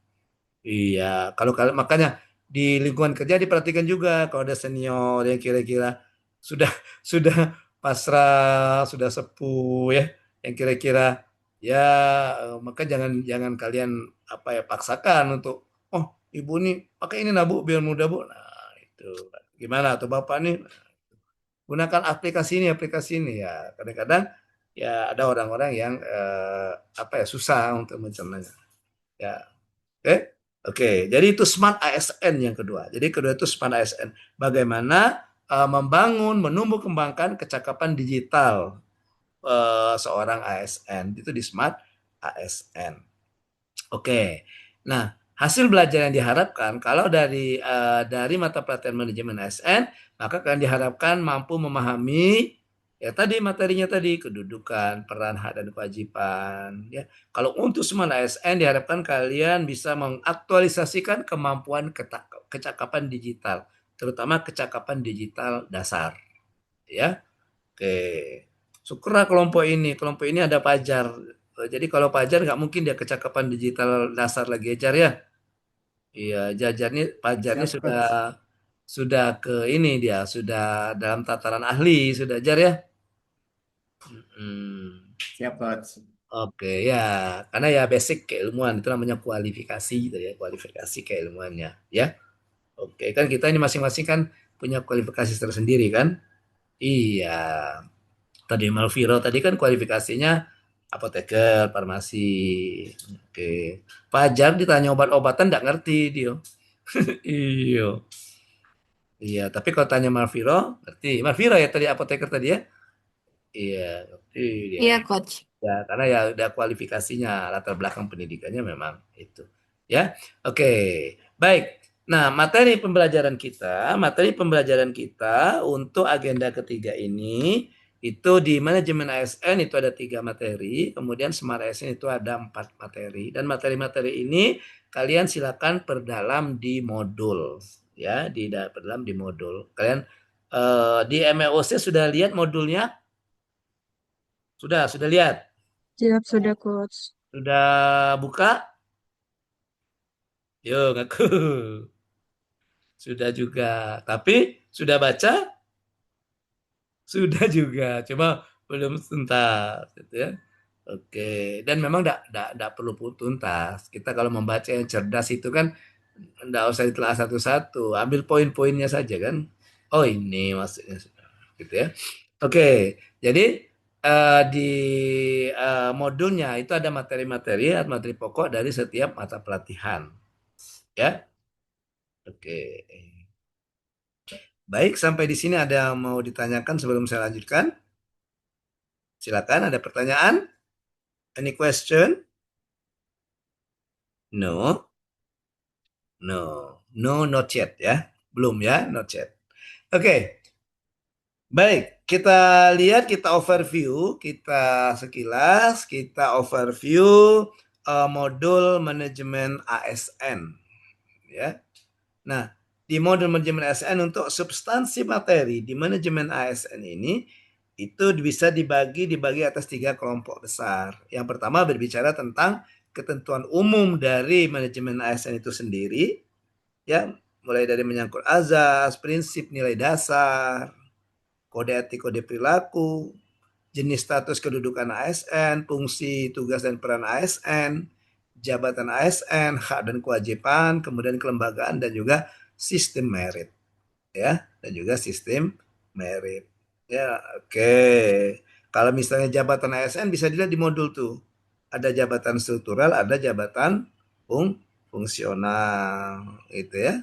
Iya, kalau makanya di lingkungan kerja diperhatikan juga kalau ada senior yang kira-kira sudah sudah pasrah, sudah sepuh ya, yang kira-kira ya maka jangan jangan kalian apa ya paksakan untuk oh ibu nih pakai ini nah bu biar mudah bu. Nah, itu gimana atau bapak nih gunakan aplikasi ini ya kadang-kadang ya ada orang-orang yang apa ya susah untuk mencernanya ya. Oke, oke. Jadi itu Smart ASN yang kedua. Jadi kedua itu Smart ASN. Bagaimana membangun, menumbuh kembangkan kecakapan digital seorang ASN itu di Smart ASN. Oke. Nah, hasil belajar yang diharapkan kalau dari mata pelatihan manajemen ASN, maka akan diharapkan mampu memahami ya tadi materinya tadi kedudukan, peran, hak dan kewajiban ya. Kalau untuk semua ASN diharapkan kalian bisa mengaktualisasikan kemampuan kecakapan digital, terutama kecakapan digital dasar ya. Oke. Syukurlah kelompok ini ada Fajar Jadi kalau Pajar nggak mungkin dia kecakapan digital dasar lagi Jar ya. Iya, Pajarnya Siap, Coach. sudah ke ini dia, sudah dalam tataran ahli, sudah Jar ya. Hmm. Siap, Coach. Oke ya, karena ya basic keilmuan itu namanya kualifikasi gitu ya, kualifikasi keilmuannya ya. Oke, kan kita ini masing-masing kan punya kualifikasi tersendiri kan? Iya. Tadi Malviro tadi kan kualifikasinya apoteker, farmasi. Oke. Fajar ditanya obat-obatan nggak ngerti dia. Iya. Iya, tapi kalau tanya Malviro, ngerti. Malviro ya tadi apoteker tadi ya? Iya, ngerti dia. Iya, Coach. Ya, karena ya udah kualifikasinya, latar belakang pendidikannya memang itu. Ya, oke. Baik. Nah, materi pembelajaran kita untuk agenda ketiga ini itu di manajemen ASN itu ada 3 materi, kemudian Smart ASN itu ada 4 materi, dan materi-materi ini kalian silakan perdalam di modul, ya, perdalam di modul. Kalian di MEOC sudah lihat modulnya? Sudah lihat? Siap, sudah, Coach. Sudah buka? Yo, ngaku. Sudah juga. Tapi sudah baca? Sudah juga. Cuma belum tuntas, gitu ya. Oke. Dan memang tidak perlu tuntas. Kita kalau membaca yang cerdas itu kan tidak usah ditelaah satu-satu. Ambil poin-poinnya saja kan. Oh ini maksudnya. Gitu ya. Oke. Jadi di modulnya itu ada materi pokok dari setiap mata pelatihan. Ya. Oke. Baik, sampai di sini ada yang mau ditanyakan sebelum saya lanjutkan? Silakan, ada pertanyaan? Any question? No? No. No, not yet ya. Belum ya, not yet. Oke. Baik, kita lihat, kita overview, kita sekilas, kita overview modul manajemen ASN. Ya. Nah, di modul manajemen ASN untuk substansi materi di manajemen ASN ini itu bisa dibagi atas 3 kelompok besar. Yang pertama berbicara tentang ketentuan umum dari manajemen ASN itu sendiri, ya, mulai dari menyangkut azas, prinsip, nilai dasar, kode etik, kode perilaku, jenis status kedudukan ASN, fungsi, tugas dan peran ASN, jabatan ASN, hak dan kewajiban, kemudian kelembagaan dan juga sistem merit, ya, dan juga sistem merit. Ya, oke. Kalau misalnya jabatan ASN bisa dilihat di modul tuh. Ada jabatan struktural, ada jabatan fungsional, gitu ya.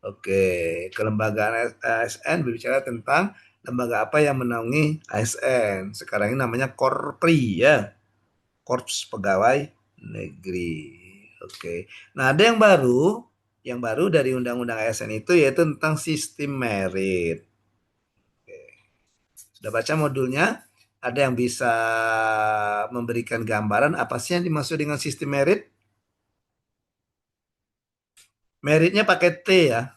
Oke, kelembagaan ASN berbicara tentang lembaga apa yang menaungi ASN. Sekarang ini namanya Korpri ya. Korps Pegawai Negeri. Oke. Nah, ada yang baru dari Undang-Undang ASN itu yaitu tentang sistem merit. Oke. Sudah baca modulnya? Ada yang bisa memberikan gambaran apa sih yang dimaksud dengan sistem merit? Meritnya pakai T ya.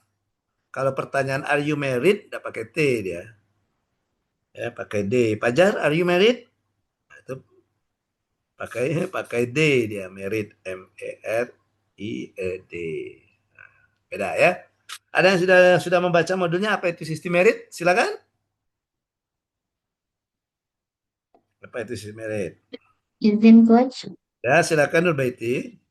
Kalau pertanyaan are you married, tidak pakai T dia. Ya, pakai D. Pajar, are you married? Nah, itu pakai D dia, merit, MERIED. Nah, beda ya. Ada yang sudah membaca modulnya apa itu sistem merit? Silakan. Apa itu sistem merit? Izin, Coach. Ya, silakan Nurbaiti.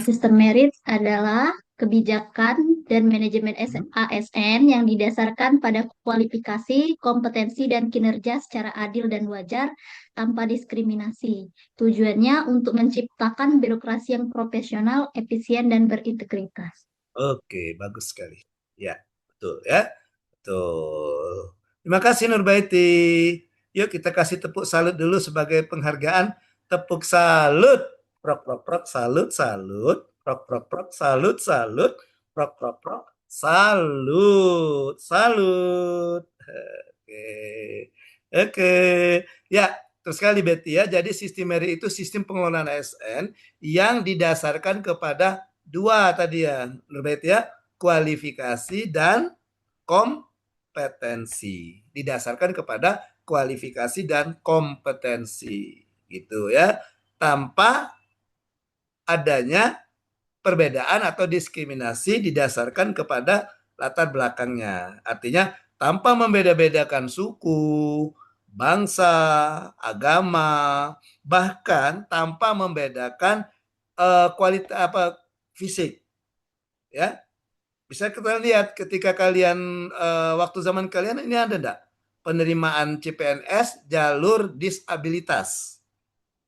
Sistem merit adalah kebijakan dan manajemen ASN yang didasarkan pada kualifikasi, kompetensi, dan kinerja secara adil dan wajar tanpa diskriminasi. Tujuannya untuk menciptakan birokrasi yang profesional, efisien, dan berintegritas. Oke, bagus sekali. Ya, betul ya. Betul. Terima kasih Nurbaiti. Yuk kita kasih tepuk salut dulu sebagai penghargaan. Tepuk salut. Prok, prok, prok, salut, salut. Prok, prok, prok, salut, salut. Prok, prok, prok, salut, salut. Oke. Oke. Ya, terus sekali Betty ya. Jadi sistem merit itu sistem pengelolaan ASN yang didasarkan kepada 2 tadi ya, Nurbet ya, kualifikasi dan kompetensi. Didasarkan kepada kualifikasi dan kompetensi, gitu ya, tanpa adanya perbedaan atau diskriminasi didasarkan kepada latar belakangnya. Artinya tanpa membeda-bedakan suku, bangsa, agama, bahkan tanpa membedakan kualitas fisik, ya. Bisa kita lihat ketika kalian waktu zaman kalian ini ada enggak penerimaan CPNS jalur disabilitas?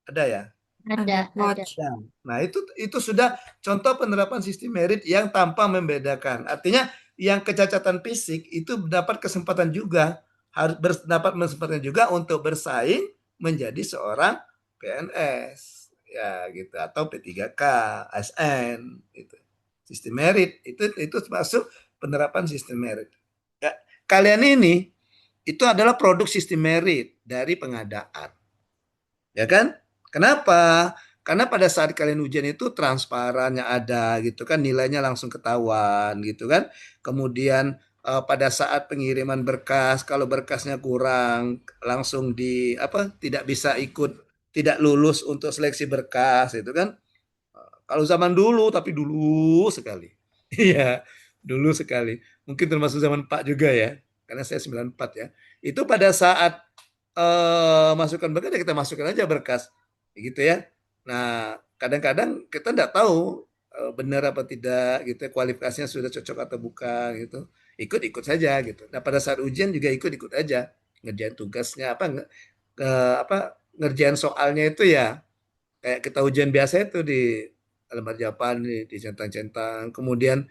Ada ya? Ada. Nah, itu sudah contoh penerapan sistem merit yang tanpa membedakan. Artinya yang kecacatan fisik itu dapat kesempatan juga, harus dapat kesempatan juga untuk bersaing menjadi seorang PNS ya gitu, atau P3K, ASN gitu. Sistem merit itu masuk penerapan sistem merit. Ya, kalian ini itu adalah produk sistem merit dari pengadaan. Ya kan? Kenapa? Karena pada saat kalian ujian itu transparannya ada gitu kan, nilainya langsung ketahuan gitu kan. Kemudian pada saat pengiriman berkas, kalau berkasnya kurang langsung tidak bisa ikut, tidak lulus untuk seleksi berkas itu kan. Kalau zaman dulu, tapi dulu sekali. Iya, dulu sekali. Mungkin termasuk zaman Pak juga ya, karena saya 94 ya. Itu pada saat masukkan berkas, ya kita masukkan aja berkas, gitu ya. Nah, kadang-kadang kita nggak tahu benar apa tidak, gitu ya, kualifikasinya sudah cocok atau bukan, gitu. Ikut-ikut saja, gitu. Nah, pada saat ujian juga ikut-ikut aja, ngerjain tugasnya ngerjain soalnya itu ya kayak kita ujian biasa itu di lembar jawaban dicentang-centang. Kemudian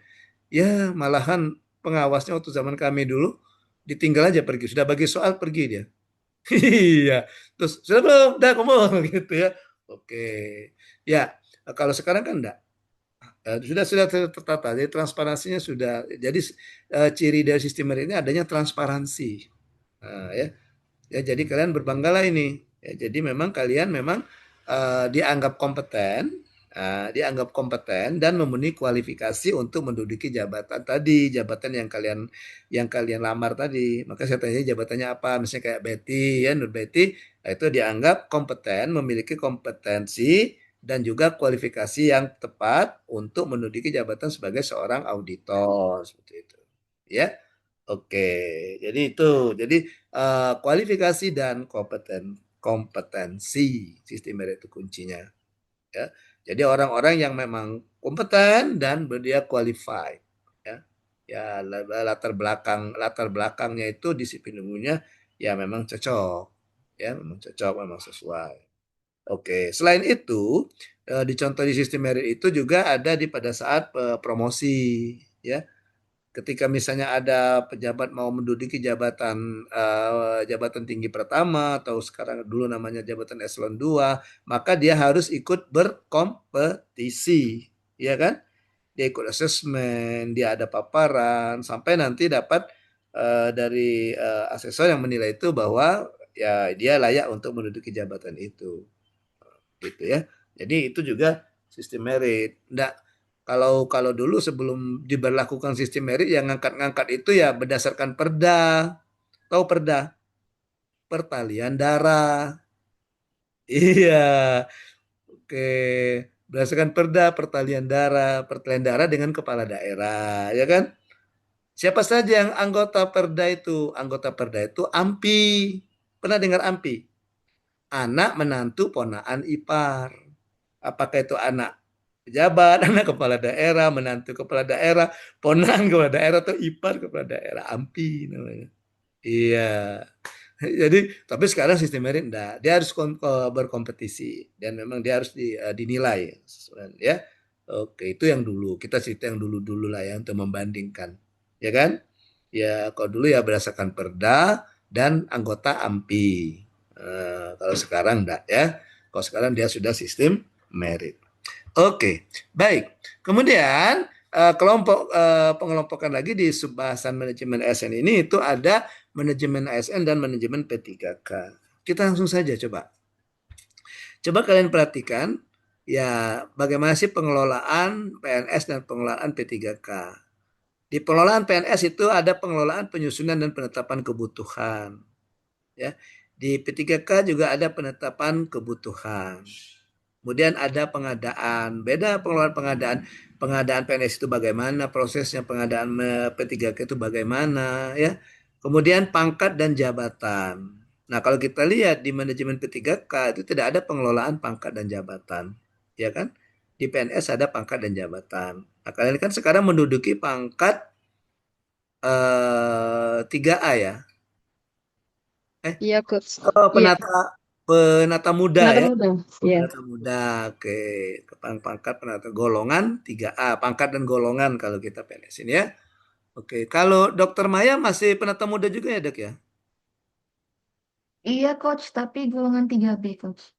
ya malahan pengawasnya waktu zaman kami dulu ditinggal aja pergi. Sudah bagi soal pergi dia. Iya. Terus sudah belum? Udah ngomong gitu ya. Oke. Ya, kalau sekarang kan enggak. Sudah tertata. Jadi transparansinya sudah. Jadi ciri dari sistem ini adanya transparansi. Nah, ya. Ya, jadi kalian berbanggalah ini. Ya, jadi memang kalian dianggap kompeten dan memenuhi kualifikasi untuk menduduki jabatan tadi, jabatan yang kalian lamar tadi. Maka saya tanya jabatannya apa? Misalnya kayak Betty ya, Nur Betty, nah itu dianggap kompeten, memiliki kompetensi dan juga kualifikasi yang tepat untuk menduduki jabatan sebagai seorang auditor seperti itu. Ya. Oke, jadi itu. Jadi kualifikasi dan kompetensi sistem merit itu kuncinya. Ya. Jadi orang-orang yang memang kompeten dan dia qualified. Ya, ya latar belakangnya itu disiplin ilmunya ya memang cocok. Ya, memang cocok, memang sesuai. Oke, selain itu dicontoh di sistem merit itu juga ada pada saat promosi. Ya, ketika misalnya ada pejabat mau menduduki jabatan tinggi pertama atau sekarang dulu namanya jabatan eselon 2, maka dia harus ikut berkompetisi, ya kan? Dia ikut asesmen, dia ada paparan sampai nanti dapat dari asesor yang menilai itu bahwa ya dia layak untuk menduduki jabatan itu. Gitu ya. Jadi itu juga sistem merit. Kalau dulu sebelum diberlakukan sistem merit yang ngangkat-ngangkat itu ya berdasarkan perda. Tahu perda? Pertalian darah. Iya. Oke. Berdasarkan perda pertalian darah dengan kepala daerah, ya kan? Siapa saja yang anggota perda itu? Anggota perda itu AMPI. Pernah dengar AMPI? Anak menantu ponaan ipar. Apakah itu anak pejabat, anak kepala daerah, menantu kepala daerah, ponakan kepala daerah atau ipar kepala daerah, AMPI namanya. Iya. Jadi, tapi sekarang sistem merit enggak. Dia harus berkompetisi dan memang dia harus dinilai, ya. Oke, itu yang dulu. Kita cerita yang dulu-dulu lah ya untuk membandingkan. Ya kan? Ya, kalau dulu ya berdasarkan perda dan anggota AMPI. Kalau sekarang enggak ya. Kalau sekarang dia sudah sistem merit. Oke, baik. Kemudian pengelompokan lagi di subbahasan manajemen ASN ini itu ada manajemen ASN dan manajemen P3K. Kita langsung saja coba. Coba kalian perhatikan ya bagaimana sih pengelolaan PNS dan pengelolaan P3K. Di pengelolaan PNS itu ada pengelolaan penyusunan dan penetapan kebutuhan. Ya. Di P3K juga ada penetapan kebutuhan. Kemudian ada pengadaan. Beda pengelolaan pengadaan. Pengadaan PNS itu bagaimana, prosesnya pengadaan P3K itu bagaimana, ya. Kemudian pangkat dan jabatan. Nah, kalau kita lihat di manajemen P3K itu tidak ada pengelolaan pangkat dan jabatan, ya kan? Di PNS ada pangkat dan jabatan. Nah, kalian kan sekarang menduduki pangkat 3A ya. Iya, Coach. Oh, Iya, penata muda penata ya. muda. Iya. Penata muda, oke. Pangkat penata golongan 3A, pangkat dan golongan kalau kita PNS ini ya. Oke, kalau Dokter Maya masih penata muda juga ya, Dok ya? Iya, Coach, tapi golongan 3B, Coach.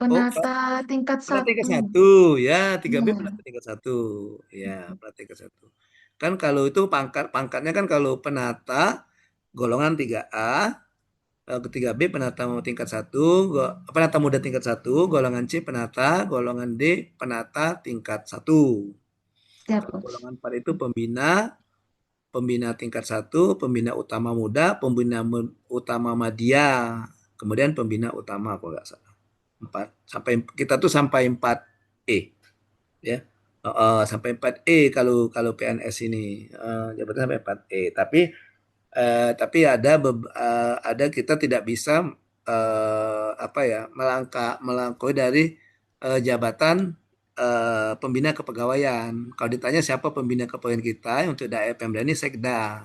Oh, Penata tingkat penata tingkat 1. 1 ya, 3B Iya, penata tingkat 1. Ya, penata tingkat 1. Kan kalau itu pangkatnya kan kalau penata golongan 3A, ketiga B penata tingkat 1, penata muda tingkat 1, golongan C penata, golongan D penata tingkat 1. siap, Kalau Coach. golongan 4 itu pembina tingkat 1, pembina utama muda, pembina utama madya, kemudian pembina utama kalau nggak salah. 4 sampai kita tuh sampai 4E ya. Sampai 4E kalau kalau PNS ini jabatan sampai 4E. Tapi ada kita tidak bisa apa ya melangkah dari jabatan pembina kepegawaian. Kalau ditanya siapa pembina kepegawaian kita untuk daerah Pemda ini Sekda.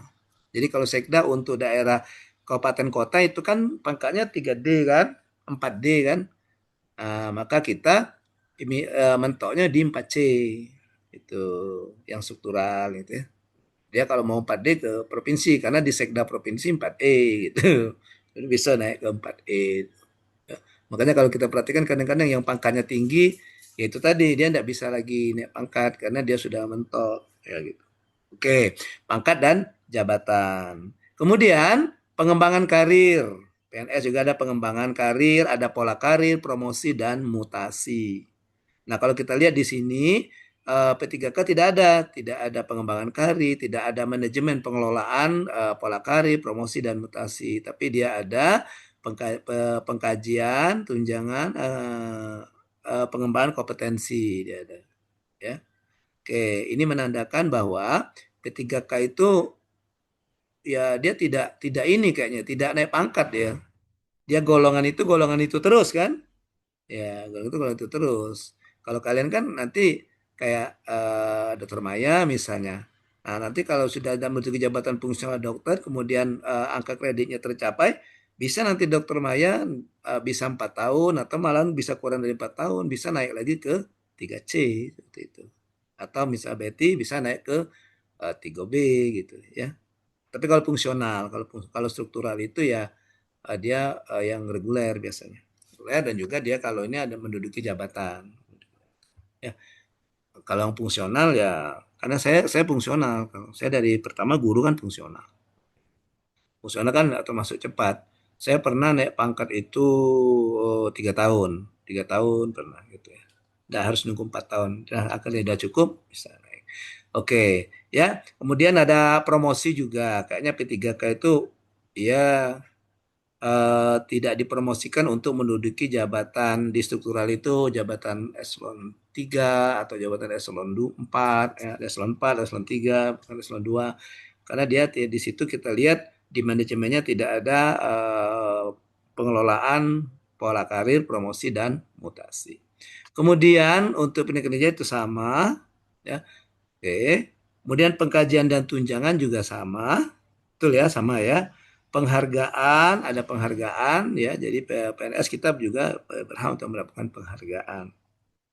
Jadi kalau Sekda untuk daerah kabupaten kota itu kan pangkatnya 3D kan, 4D kan. Maka kita ini mentoknya di 4C itu yang struktural gitu ya. Dia kalau mau 4D ke provinsi karena di Sekda provinsi 4E gitu. Jadi bisa naik ke 4E. Ya. Makanya kalau kita perhatikan kadang-kadang yang pangkatnya tinggi ya itu tadi dia tidak bisa lagi naik pangkat karena dia sudah mentok ya gitu. Oke, pangkat dan jabatan. Kemudian pengembangan karir. PNS juga ada pengembangan karir, ada pola karir, promosi dan mutasi. Nah, kalau kita lihat di sini P3K tidak ada pengembangan karir, tidak ada manajemen pengelolaan pola karir, promosi dan mutasi, tapi dia ada pengkajian, tunjangan, pengembangan kompetensi dia ada, ya. Oke, ini menandakan bahwa P3K itu ya dia tidak ini kayaknya, tidak naik pangkat dia. Dia golongan itu terus kan? Ya, golongan itu terus. Kalau kalian kan nanti kayak Dokter Maya misalnya. Nah, nanti kalau sudah ada menduduki jabatan fungsional dokter, kemudian angka kreditnya tercapai, bisa nanti Dokter Maya bisa 4 tahun atau malah bisa kurang dari 4 tahun, bisa naik lagi ke 3C seperti itu. Atau misal Betty bisa naik ke 3B gitu ya. Tapi kalau fungsional, kalau struktural itu ya dia yang reguler biasanya. Reguler dan juga dia kalau ini ada menduduki jabatan. Ya, kalau yang fungsional ya karena saya fungsional. Saya dari pertama guru kan fungsional. Fungsional kan termasuk cepat. Saya pernah naik pangkat itu 3 tahun, 3 tahun pernah gitu ya. Nggak harus nunggu 4 tahun. Nah, akhirnya udah cukup bisa naik. Oke, ya. Kemudian ada promosi juga. Kayaknya P3K itu ya tidak dipromosikan untuk menduduki jabatan di struktural itu jabatan eselon 3 atau jabatan eselon 4, eselon 4, eselon 3, bukan eselon 2. Karena dia di situ kita lihat di manajemennya tidak ada pengelolaan pola karir, promosi dan mutasi. Kemudian untuk pendidikan kerja itu sama ya. Oke. Kemudian pengkajian dan tunjangan juga sama. Betul ya, sama ya. Penghargaan, ada penghargaan ya. Jadi PNS kita juga berhak untuk mendapatkan penghargaan.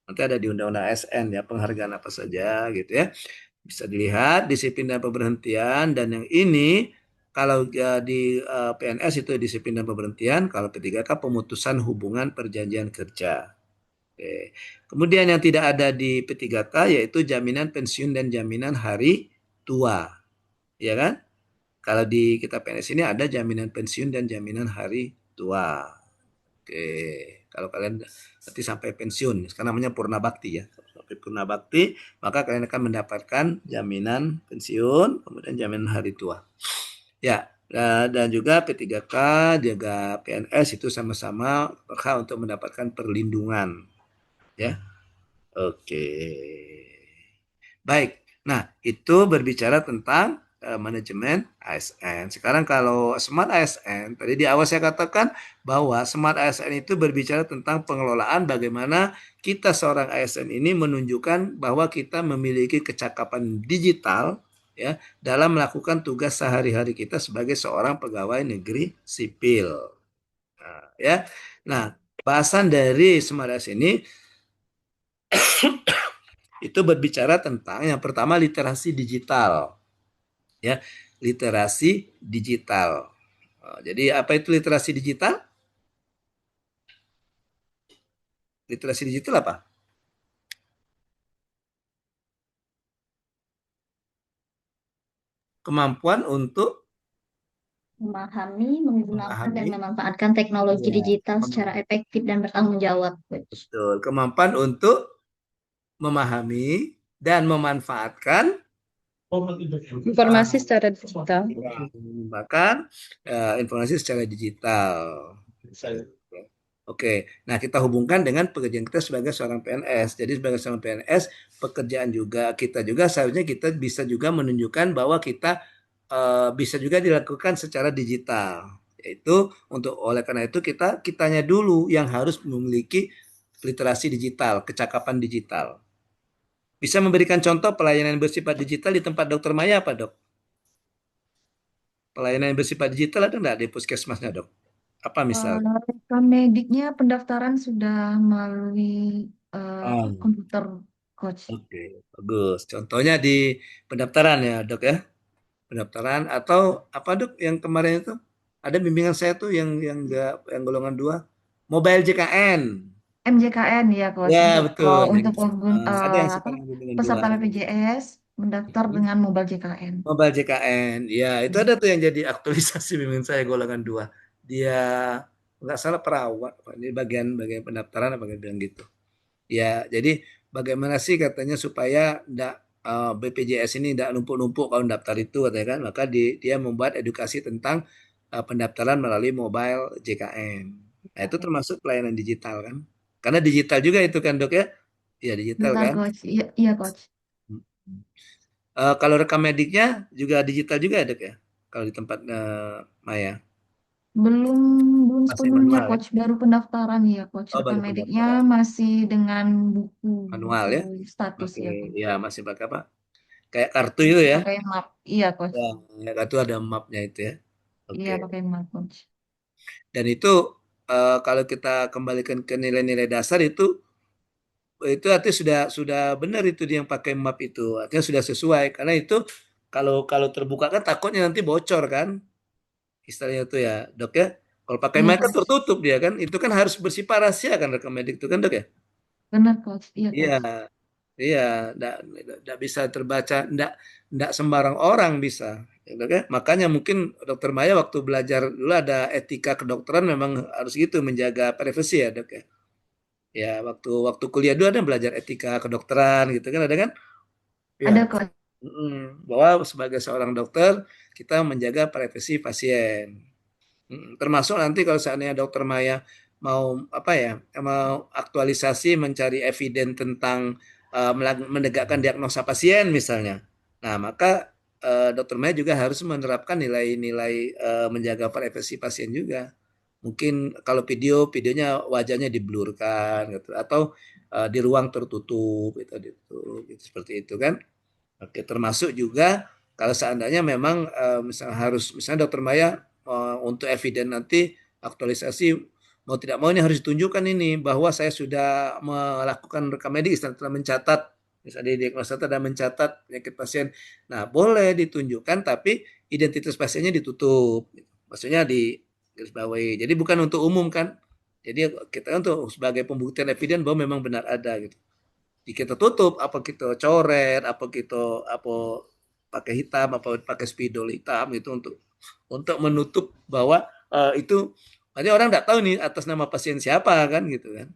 Nanti ada di Undang-Undang ASN ya, penghargaan apa saja gitu ya. Bisa dilihat disiplin dan pemberhentian dan yang ini kalau di PNS itu disiplin dan pemberhentian, kalau P3K pemutusan hubungan perjanjian kerja. Oke. Kemudian yang tidak ada di P3K yaitu jaminan pensiun dan jaminan hari tua. Ya kan? Kalau di kita PNS ini ada jaminan pensiun dan jaminan hari tua. Oke, kalau kalian nanti sampai pensiun, sekarang namanya purna bakti ya. Sampai purna bakti, maka kalian akan mendapatkan jaminan pensiun, kemudian jaminan hari tua. Ya, Dan juga P3K, juga PNS itu sama-sama berhak untuk mendapatkan perlindungan. Ya, oke. Baik. Nah, itu berbicara tentang manajemen ASN. Sekarang kalau Smart ASN, tadi di awal saya katakan bahwa Smart ASN itu berbicara tentang pengelolaan bagaimana kita seorang ASN ini menunjukkan bahwa kita memiliki kecakapan digital ya dalam melakukan tugas sehari-hari kita sebagai seorang pegawai negeri sipil. Nah, ya. Nah, bahasan dari Smart ASN ini itu berbicara tentang yang pertama literasi digital. Ya, literasi digital. Jadi apa itu literasi digital? Literasi digital apa? Kemampuan untuk Memahami, menggunakan, dan memahami, memanfaatkan teknologi ya, digital secara efektif dan bertanggung jawab, Coach. betul. Kemampuan untuk memahami dan memanfaatkan Informasi secara digital. bahkan informasi secara digital. Oke, nah kita hubungkan dengan pekerjaan kita sebagai seorang PNS. Jadi sebagai seorang PNS, pekerjaan juga kita juga seharusnya kita bisa juga menunjukkan bahwa kita bisa juga dilakukan secara digital. Yaitu oleh karena itu kitanya dulu yang harus memiliki literasi digital, kecakapan digital. Bisa memberikan contoh pelayanan bersifat digital di tempat Dokter Maya apa, Dok? Pelayanan yang bersifat digital ada nggak di puskesmasnya, Dok? Apa misal? Rekam mediknya pendaftaran sudah melalui komputer, Coach. Oke, bagus. Contohnya di pendaftaran ya, Dok ya. Pendaftaran atau apa, Dok, yang kemarin itu ada bimbingan saya tuh yang enggak yang golongan 2, Mobile JKN. MJKN ya, Coach. Ya, Untuk betul. Ada yang apa, sekarang bimbingan 2. peserta BPJS mendaftar dengan mobile JKN. Mobile JKN. Ya, itu ada tuh yang jadi aktualisasi bimbingan saya golongan 2. Dia nggak salah perawat, ini bagian pendaftaran apa bilang gitu. Ya, jadi bagaimana sih katanya supaya BPJS ini tidak numpuk-numpuk kalau daftar itu katanya kan, maka dia membuat edukasi tentang pendaftaran melalui mobile JKN. Nah, itu termasuk pelayanan digital kan? Karena digital juga itu kan, Dok ya? Iya, digital Benar, kan? Coach. Iya, iya, Coach. Kalau rekam mediknya juga digital juga ya, Dok ya? Kalau di tempat Maya Belum belum masih sepenuhnya, manual ya? Coach. Baru pendaftaran ya, Coach. Oh, Rekam baru mediknya pendaftaran. masih dengan buku Manual ya? status Pakai ya, Coach. ya masih pakai apa? Kayak kartu itu Masih ya? pakai map. Iya, Coach. Ya, kartu ada mapnya itu ya. Iya, Oke. pakai map, Coach. Dan itu kalau kita kembalikan ke nilai-nilai dasar itu artinya sudah benar itu dia yang pakai map itu. Artinya sudah sesuai karena itu kalau kalau terbuka kan takutnya nanti bocor kan. Istilahnya itu ya, Dok ya. Kalau pakai Iya, mic kan Coach. tertutup dia kan. Itu kan harus bersifat rahasia kan rekam medik itu kan, Dok ya? Benar, Coach. Iya, Iya, Coach. iya, enggak bisa terbaca, enggak sembarang orang bisa. Ya, Dok ya? Makanya mungkin Dokter Maya waktu belajar dulu ada etika kedokteran memang harus gitu menjaga privasi ya, Dok ya. Ya, waktu waktu kuliah dulu ada belajar etika kedokteran gitu kan ada kan? Ya. Ada, Coach. Bahwa sebagai seorang dokter kita menjaga privasi pasien. Termasuk nanti kalau seandainya Dokter Maya mau apa ya, mau aktualisasi mencari eviden tentang menegakkan diagnosa pasien misalnya. Nah, maka Dokter Maya juga harus menerapkan nilai-nilai menjaga privasi pasien juga. Mungkin kalau videonya wajahnya diblurkan gitu atau di ruang tertutup gitu, seperti itu kan. Oke, termasuk juga kalau seandainya memang misalnya Dokter Maya untuk eviden nanti aktualisasi mau tidak mau ini harus ditunjukkan ini bahwa saya sudah melakukan rekam medis dan telah mencatat misalnya di diagnosa dan mencatat penyakit pasien. Nah, boleh ditunjukkan tapi identitas pasiennya ditutup. Maksudnya di garis bawahi. Jadi bukan untuk umum kan. Jadi kita untuk sebagai pembuktian eviden bahwa memang benar ada gitu. Jika kita tutup, apa kita coret, apa kita apa pakai hitam, apa pakai spidol hitam itu untuk menutup bahwa itu nanti orang nggak tahu nih atas nama pasien siapa kan gitu kan.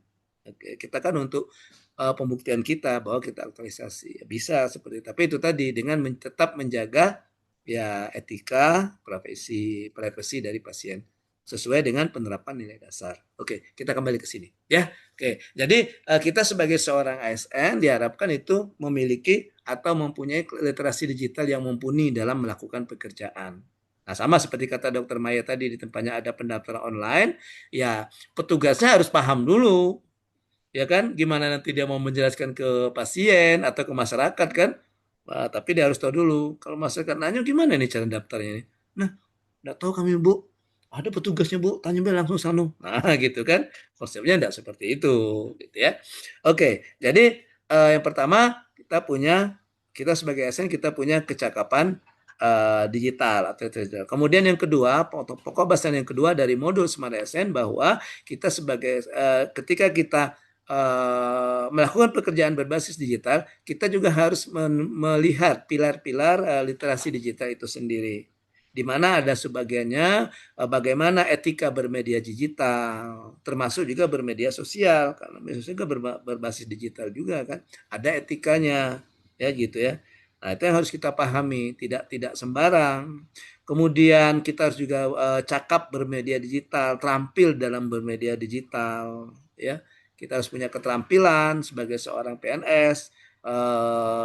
Oke, kita kan untuk pembuktian kita bahwa kita aktualisasi bisa seperti itu. Tapi itu tadi dengan tetap menjaga ya etika, privasi dari pasien sesuai dengan penerapan nilai dasar. Oke, kita kembali ke sini ya. Oke, jadi kita sebagai seorang ASN diharapkan itu memiliki atau mempunyai literasi digital yang mumpuni dalam melakukan pekerjaan. Nah, sama seperti kata Dokter Maya tadi, di tempatnya ada pendaftaran online, ya petugasnya harus paham dulu, ya kan? Gimana nanti dia mau menjelaskan ke pasien atau ke masyarakat kan? Wah, tapi dia harus tahu dulu. Kalau masyarakat nanya gimana nih cara daftarnya ini? Nah, enggak tahu kami Bu. Ada petugasnya Bu, tanya Mbak langsung sanu. Nah, gitu kan. Konsepnya enggak seperti itu, gitu ya. Oke, jadi yang pertama kita sebagai ASN kita punya kecakapan digital atau digital. Kemudian yang kedua, pokok bahasan yang kedua dari modul Smart ASN bahwa kita sebagai ketika kita melakukan pekerjaan berbasis digital, kita juga harus melihat pilar-pilar literasi digital itu sendiri. Di mana ada sebagiannya bagaimana etika bermedia digital, termasuk juga bermedia sosial, karena media sosial juga berbasis digital juga kan, ada etikanya, ya gitu ya. Nah, itu yang harus kita pahami, tidak sembarang. Kemudian kita harus juga cakap bermedia digital, terampil dalam bermedia digital, ya. Kita harus punya keterampilan sebagai seorang PNS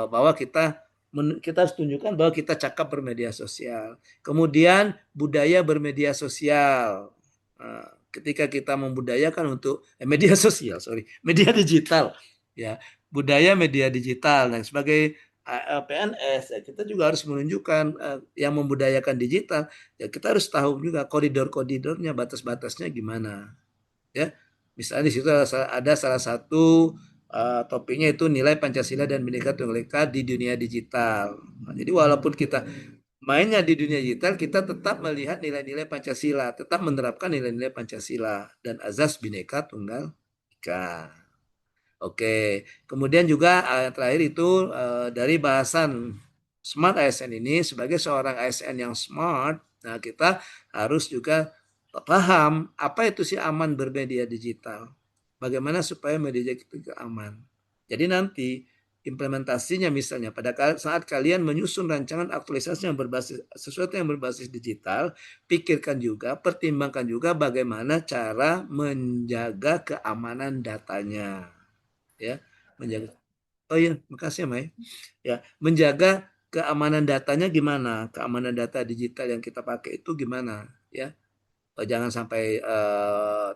bahwa kita harus tunjukkan bahwa kita cakap bermedia sosial. Kemudian budaya bermedia sosial. Ketika kita membudayakan untuk media sosial, media digital, ya budaya media digital. Nah, sebagai PNS, ya, kita juga harus menunjukkan yang membudayakan digital. Ya kita harus tahu juga koridor-koridornya, batas-batasnya gimana. Ya, misalnya di situ ada salah satu topiknya itu nilai Pancasila dan Bhinneka Tunggal Ika di dunia digital. Nah, jadi walaupun kita mainnya di dunia digital, kita tetap melihat nilai-nilai Pancasila, tetap menerapkan nilai-nilai Pancasila dan azas Bhinneka Tunggal Ika. Oke, kemudian juga terakhir itu dari bahasan Smart ASN ini, sebagai seorang ASN yang smart, nah kita harus juga paham apa itu sih aman bermedia digital. Bagaimana supaya media digital aman. Jadi nanti implementasinya misalnya pada saat kalian menyusun rancangan aktualisasi yang berbasis sesuatu yang berbasis digital, pikirkan juga, pertimbangkan juga bagaimana cara menjaga keamanan datanya. Ya, menjaga. Oh iya, makasih ya, Mai. Ya, menjaga keamanan datanya gimana? Keamanan data digital yang kita pakai itu gimana, ya? Jangan sampai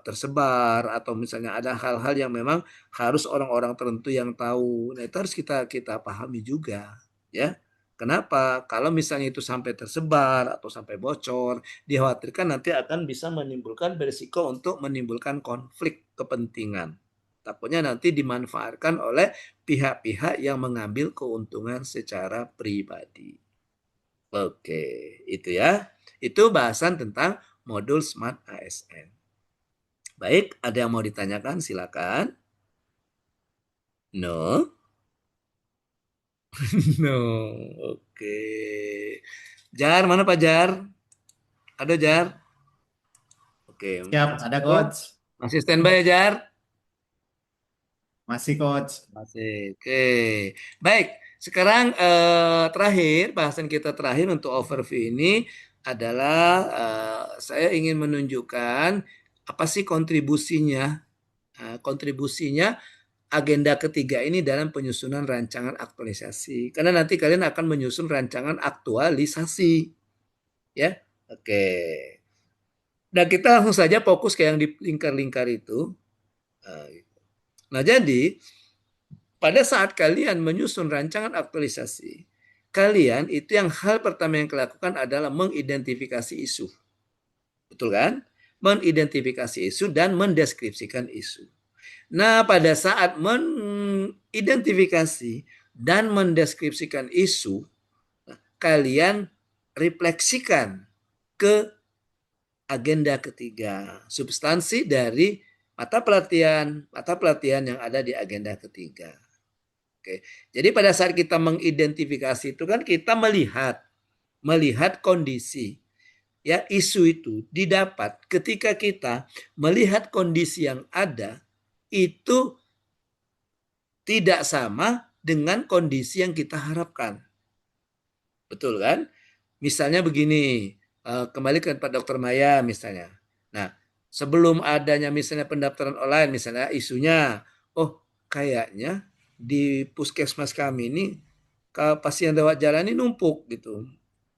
tersebar atau misalnya ada hal-hal yang memang harus orang-orang tertentu yang tahu. Nah, itu harus kita pahami juga, ya. Kenapa? Kalau misalnya itu sampai tersebar atau sampai bocor, dikhawatirkan nanti akan bisa menimbulkan berisiko untuk menimbulkan konflik kepentingan. Takutnya nanti dimanfaatkan oleh pihak-pihak yang mengambil keuntungan secara pribadi. Oke, itu ya. Itu bahasan tentang modul Smart ASN. Baik, ada yang mau ditanyakan? Silakan. No? No. Oke. Jar, mana Pak Jar? Ada Jar? Oke. Siap, ada Coach. Masih standby ya Jar? Masih Coach. Masih. Oke. Baik, sekarang terakhir, bahasan kita terakhir untuk overview ini adalah saya ingin menunjukkan apa sih kontribusinya agenda ketiga ini dalam penyusunan rancangan aktualisasi. Karena nanti kalian akan menyusun rancangan aktualisasi. Ya. Oke. Dan kita langsung saja fokus ke yang di lingkar-lingkar itu. Nah, jadi pada saat kalian menyusun rancangan aktualisasi, kalian itu yang hal pertama yang kalian lakukan adalah mengidentifikasi isu. Betul kan? Mengidentifikasi isu dan mendeskripsikan isu. Nah, pada saat mengidentifikasi dan mendeskripsikan isu, kalian refleksikan ke agenda ketiga, substansi dari mata pelatihan yang ada di agenda ketiga. Oke. Jadi pada saat kita mengidentifikasi itu kan kita melihat kondisi. Ya, isu itu didapat ketika kita melihat kondisi yang ada itu tidak sama dengan kondisi yang kita harapkan. Betul kan? Misalnya begini, kembali ke Pak Dokter Maya misalnya. Nah, sebelum adanya misalnya pendaftaran online, misalnya isunya, oh kayaknya di puskesmas kami ini pasien lewat jalan ini numpuk gitu,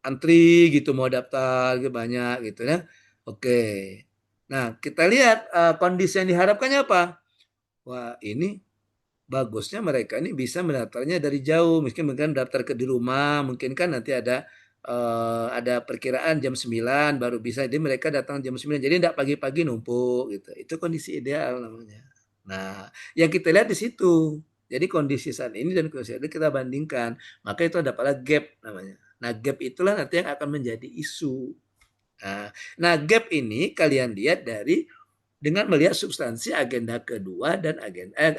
antri gitu mau daftar gitu banyak gitu ya. Oke. Nah, kita lihat kondisi yang diharapkannya apa? Wah, ini bagusnya mereka ini bisa mendaftarnya dari jauh, mungkin daftar di rumah, mungkin kan nanti ada perkiraan jam 9 baru bisa, jadi mereka datang jam 9, jadi tidak pagi-pagi numpuk gitu. Itu kondisi ideal namanya. Nah, yang kita lihat di situ. Jadi kondisi saat ini dan kondisi saat ini kita bandingkan, maka itu ada pada gap namanya. Nah, gap itulah nanti yang akan menjadi isu. Nah, gap ini kalian lihat dengan melihat substansi agenda kedua dan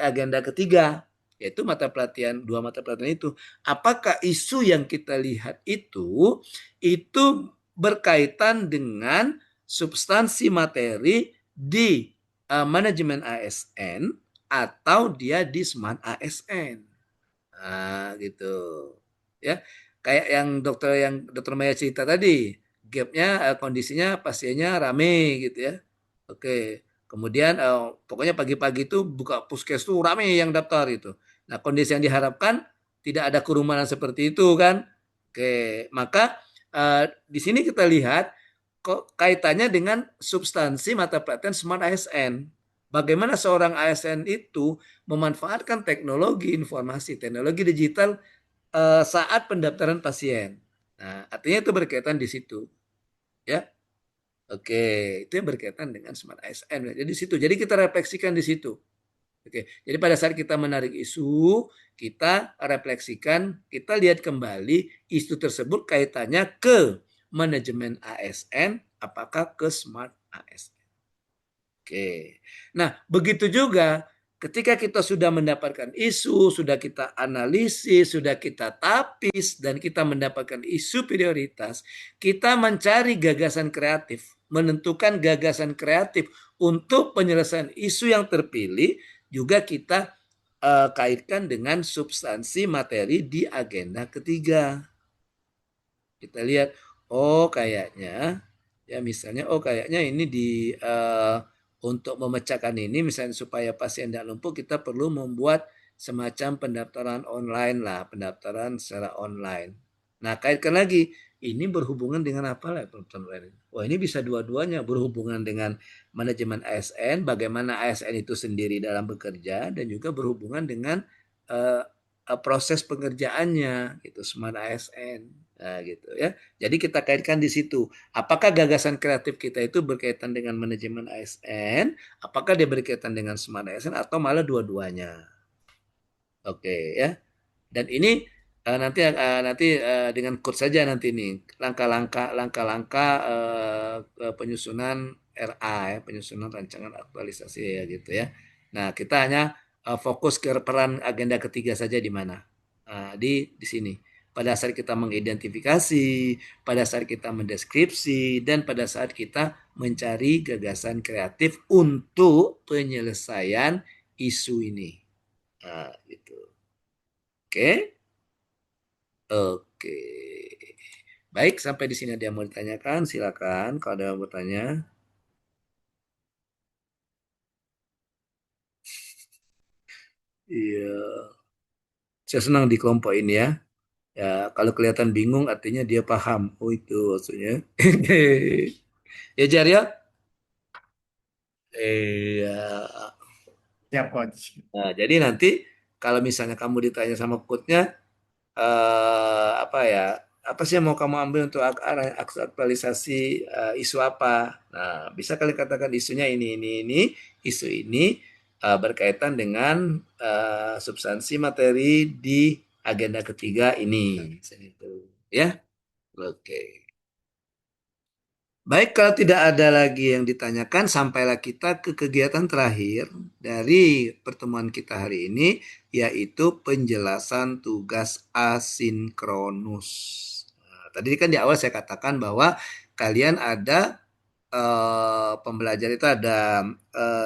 agenda ketiga, yaitu dua mata pelatihan itu. Apakah isu yang kita lihat itu berkaitan dengan substansi materi di manajemen ASN atau dia di Smart ASN? Nah, gitu. Ya, kayak yang dokter Maya cerita tadi, gapnya kondisinya pasiennya rame gitu ya. Oke. Kemudian pokoknya pagi-pagi itu buka puskes tuh rame yang daftar itu. Nah, kondisi yang diharapkan tidak ada kerumunan seperti itu kan. Oke, maka di sini kita lihat kok kaitannya dengan substansi mata pelatihan Smart ASN. Bagaimana seorang ASN itu memanfaatkan teknologi informasi, teknologi digital saat pendaftaran pasien. Nah, artinya itu berkaitan di situ, ya. Oke, itu yang berkaitan dengan Smart ASN. Jadi di situ. Jadi kita refleksikan di situ. Oke, jadi pada saat kita menarik isu, kita refleksikan, kita lihat kembali isu tersebut kaitannya ke manajemen ASN, apakah ke Smart ASN. Oke. Nah, begitu juga ketika kita sudah mendapatkan isu, sudah kita analisis, sudah kita tapis, dan kita mendapatkan isu prioritas, kita mencari gagasan kreatif, menentukan gagasan kreatif untuk penyelesaian isu yang terpilih, juga kita kaitkan dengan substansi materi di agenda ketiga. Kita lihat, oh kayaknya, ya misalnya, oh kayaknya ini untuk memecahkan ini, misalnya supaya pasien tidak lumpuh, kita perlu membuat semacam pendaftaran online lah, pendaftaran secara online. Nah, kaitkan lagi, ini berhubungan dengan apa lah pendaftaran online? Wah, ini bisa dua-duanya, berhubungan dengan manajemen ASN, bagaimana ASN itu sendiri dalam bekerja, dan juga berhubungan dengan proses pengerjaannya, itu Smart ASN. Nah, gitu ya. Jadi kita kaitkan di situ. Apakah gagasan kreatif kita itu berkaitan dengan manajemen ASN? Apakah dia berkaitan dengan Smart ASN atau malah dua-duanya? Oke ya. Dan ini nanti dengan quote saja nanti ini langkah-langkah penyusunan RA ya, penyusunan rancangan aktualisasi ya gitu ya. Nah, kita hanya fokus ke peran agenda ketiga saja di mana? Di sini. Pada saat kita mengidentifikasi, pada saat kita mendeskripsi, dan pada saat kita mencari gagasan kreatif untuk penyelesaian isu ini. Nah, gitu. Oke. Oke. Baik, sampai di sini ada yang mau ditanyakan, silakan kalau ada yang mau bertanya. Iya, saya senang di kelompok ini ya. Ya, kalau kelihatan bingung artinya dia paham. Oh, itu maksudnya. Ya, Jar ya? Iya. Siap, Coach. Nah, jadi nanti kalau misalnya kamu ditanya sama coach-nya, apa ya? Apa sih yang mau kamu ambil untuk aktualisasi isu apa? Nah, bisa kali katakan isunya ini, isu ini berkaitan dengan substansi materi di agenda ketiga ini. Itu, ya, oke. Baik, kalau tidak ada lagi yang ditanyakan, sampailah kita ke kegiatan terakhir dari pertemuan kita hari ini, yaitu penjelasan tugas asinkronus. Nah, tadi kan di awal saya katakan bahwa kalian ada pembelajaran itu ada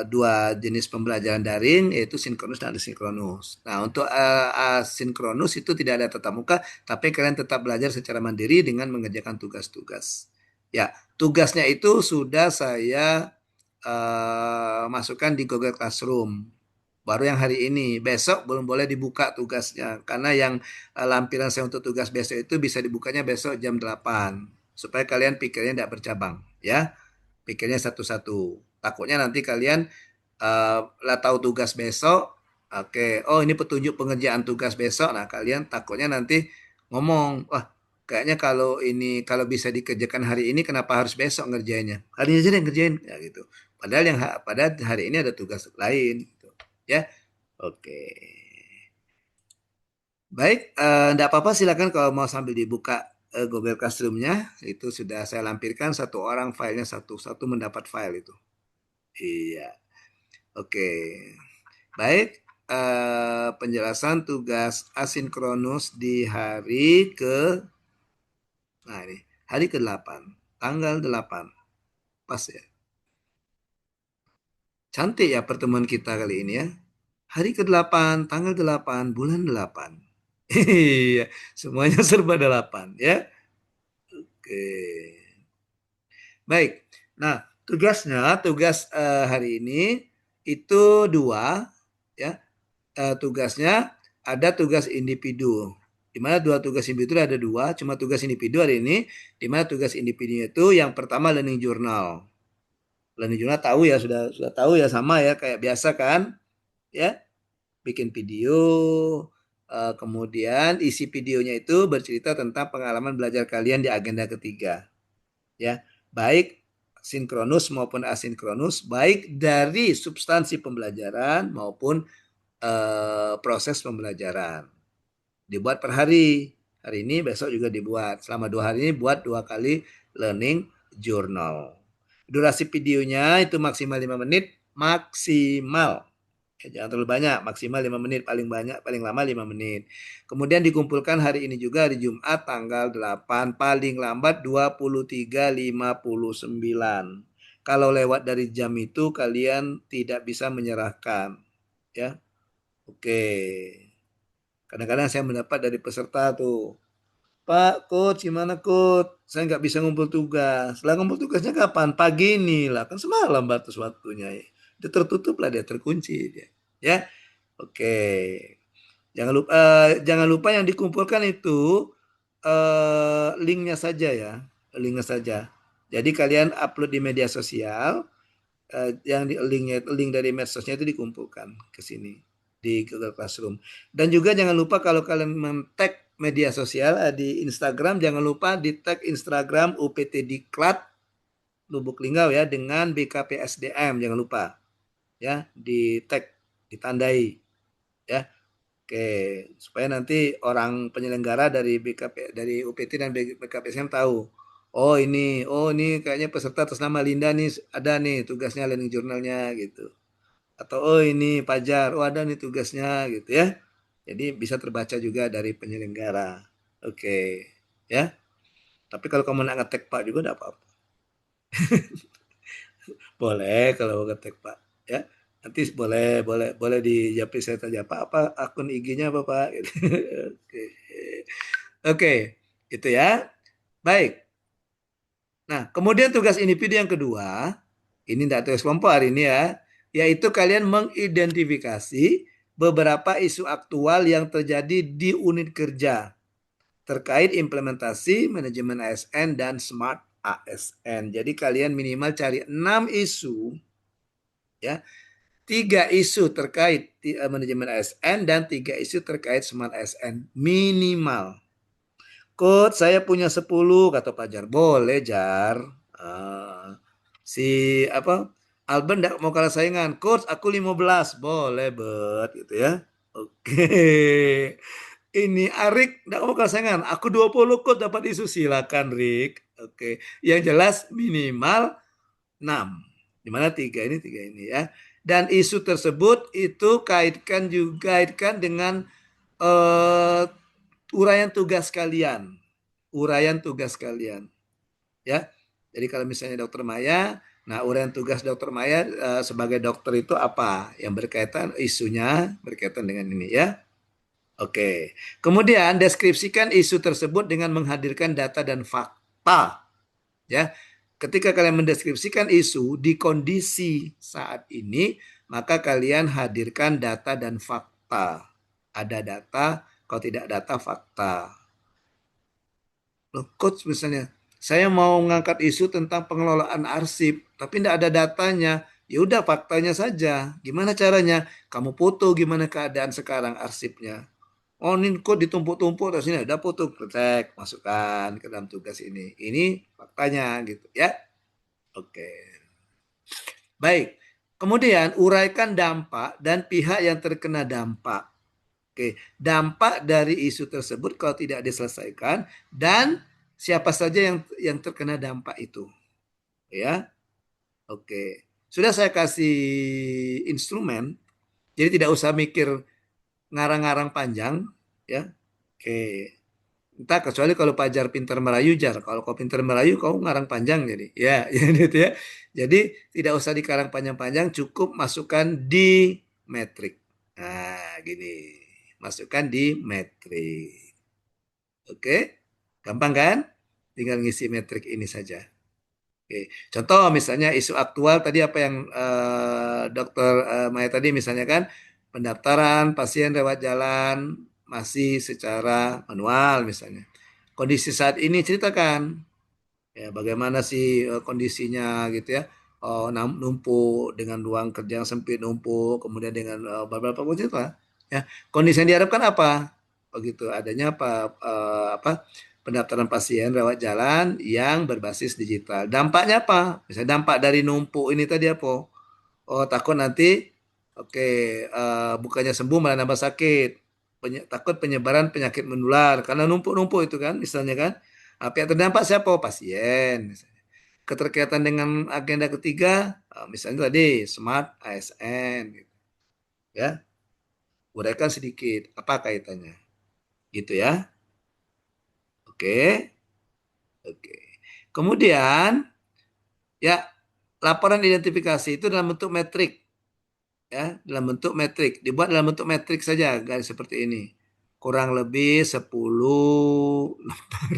dua jenis pembelajaran daring, yaitu sinkronus dan asinkronus. Nah, untuk asinkronus itu tidak ada tatap muka, tapi kalian tetap belajar secara mandiri dengan mengerjakan tugas-tugas. Ya, tugasnya itu sudah saya masukkan di Google Classroom. Baru yang hari ini, besok belum boleh dibuka tugasnya, karena yang lampiran saya untuk tugas besok itu bisa dibukanya besok jam 8, supaya kalian pikirnya tidak bercabang, ya. Pikirnya satu-satu. Takutnya nanti kalian lah tahu tugas besok, oke, oh ini petunjuk pengerjaan tugas besok, nah kalian takutnya nanti ngomong, wah kayaknya kalau ini kalau bisa dikerjakan hari ini, kenapa harus besok ngerjainnya? Hari ini aja deh ngerjain, ya gitu. Padahal hari ini ada tugas lain, gitu. Ya, oke. Baik, enggak apa-apa, silakan kalau mau sambil dibuka Google Classroom-nya, itu sudah saya lampirkan, satu orang filenya satu mendapat file itu. Iya, oke. Baik, penjelasan tugas asinkronus di hari ke-8, tanggal 8, pas ya. Cantik ya pertemuan kita kali ini ya. Hari ke-8, tanggal 8, bulan 8. Iya, semuanya serba 8 ya. Oke. Baik. Nah, tugas hari ini itu 2 ya. Tugasnya ada tugas individu. Di mana dua tugas individu ada 2, cuma tugas individu hari ini, di mana tugas individunya itu yang pertama learning journal. Learning journal tahu ya, sudah tahu ya, sama ya kayak biasa kan? Ya. Bikin video, kemudian isi videonya itu bercerita tentang pengalaman belajar kalian di agenda ketiga, ya, baik sinkronus maupun asinkronus, baik dari substansi pembelajaran maupun proses pembelajaran. Dibuat per hari ini, besok juga dibuat. Selama 2 hari ini buat 2 kali learning journal. Durasi videonya itu maksimal 5 menit, maksimal. Jangan terlalu banyak, maksimal 5 menit, paling lama 5 menit. Kemudian dikumpulkan hari ini juga, hari Jumat tanggal 8, paling lambat 23.59. Kalau lewat dari jam itu kalian tidak bisa menyerahkan, ya. Oke. Kadang-kadang saya mendapat dari peserta tuh, Pak, coach, gimana coach? Saya nggak bisa ngumpul tugas. Lah ngumpul tugasnya kapan? Pagi nih lah, kan semalam batas waktunya ya. Dia tertutup lah, dia terkunci dia. Ya, oke. Jangan lupa yang dikumpulkan itu linknya saja ya, linknya saja. Jadi kalian upload di media sosial, yang link dari medsosnya itu dikumpulkan ke sini di Google Classroom. Dan juga jangan lupa kalau kalian men-tag media sosial di Instagram, jangan lupa di tag Instagram UPT Diklat Lubuk Linggau ya, dengan BKP SDM, jangan lupa ya, di tag, ditandai ya. Oke, supaya nanti orang penyelenggara dari BKP, dari UPT dan BKP SDM tahu, oh ini kayaknya peserta atas nama Linda nih, ada nih tugasnya learning journalnya gitu. Atau oh ini Pajar, oh ada nih tugasnya gitu ya. Jadi bisa terbaca juga dari penyelenggara. Oke, ya. Tapi kalau kamu nak ngetek Pak juga enggak apa-apa. Boleh kalau ngetek Pak, ya. Nanti boleh di japri saya tanya Pak, apa akun IG-nya apa Pak? Gitu. Oke, itu ya. Baik. Nah, kemudian tugas individu yang kedua, ini tidak tugas kelompok hari ini ya, yaitu kalian mengidentifikasi beberapa isu aktual yang terjadi di unit kerja terkait implementasi manajemen ASN dan Smart ASN. Jadi kalian minimal cari 6 isu, ya, 3 isu terkait manajemen ASN dan 3 isu terkait Smart ASN minimal. Coach, saya punya 10, kata Pajar. Boleh, Jar. Albert enggak mau kalah saingan. Coach, aku 15. Boleh, Bet, gitu ya. Oke. Ini Arik enggak mau kalah saingan. Aku 20, Coach, dapat isu. Silakan, Rik. Oke. Yang jelas minimal 6. Dimana 3 ini ya. Dan isu tersebut itu kaitkan dengan uraian tugas kalian, ya. Jadi kalau misalnya Dokter Maya, nah uraian tugas Dokter Maya sebagai dokter itu apa? Yang berkaitan isunya berkaitan dengan ini ya. Oke. Kemudian deskripsikan isu tersebut dengan menghadirkan data dan fakta. Ya. Ketika kalian mendeskripsikan isu di kondisi saat ini, maka kalian hadirkan data dan fakta. Ada data, kalau tidak data fakta. Loh, coach misalnya, saya mau ngangkat isu tentang pengelolaan arsip, tapi tidak ada datanya. Ya udah faktanya saja. Gimana caranya? Kamu foto gimana keadaan sekarang arsipnya. Oh ini kok ditumpuk-tumpuk terus ini udah foto, ketek, masukkan ke dalam tugas ini. Ini faktanya gitu ya. Oke. Baik. Kemudian uraikan dampak dan pihak yang terkena dampak. Oke, dampak dari isu tersebut kalau tidak diselesaikan dan siapa saja yang terkena dampak itu. Ya. Oke. Sudah saya kasih instrumen, jadi tidak usah mikir ngarang-ngarang panjang ya. Oke. Entah kecuali kalau Pajar pintar merayu jar. Kalau kau pintar merayu kau ngarang panjang jadi. Ya, ya gitu ya. Jadi tidak usah dikarang panjang-panjang, cukup masukkan di metrik. Nah, gini. Masukkan di metrik. Oke? Gampang kan? Tinggal ngisi metrik ini saja. Oke. Contoh misalnya isu aktual tadi apa yang Dokter Maya tadi misalnya kan pendaftaran pasien lewat jalan masih secara manual misalnya. Kondisi saat ini ceritakan ya bagaimana sih kondisinya gitu ya. Oh, numpuk dengan ruang kerja yang sempit numpuk, kemudian dengan beberapa cerita ya. Kondisi yang diharapkan apa? Begitu adanya apa pendaftaran pasien lewat jalan yang berbasis digital. Dampaknya apa? Misalnya dampak dari numpuk ini tadi apa? Oh, takut nanti oke bukannya sembuh malah nambah sakit. Takut penyebaran penyakit menular karena numpuk-numpuk itu kan misalnya kan. Apa yang terdampak siapa? Pasien. Misalnya. Keterkaitan dengan agenda ketiga, misalnya tadi smart ASN gitu. Ya, uraikan sedikit apa kaitannya. Gitu ya. Oke. Oke. Kemudian ya laporan identifikasi itu dalam bentuk metrik ya, dalam bentuk metrik. Dibuat dalam bentuk metrik saja garis seperti ini. Kurang lebih 10 lembar.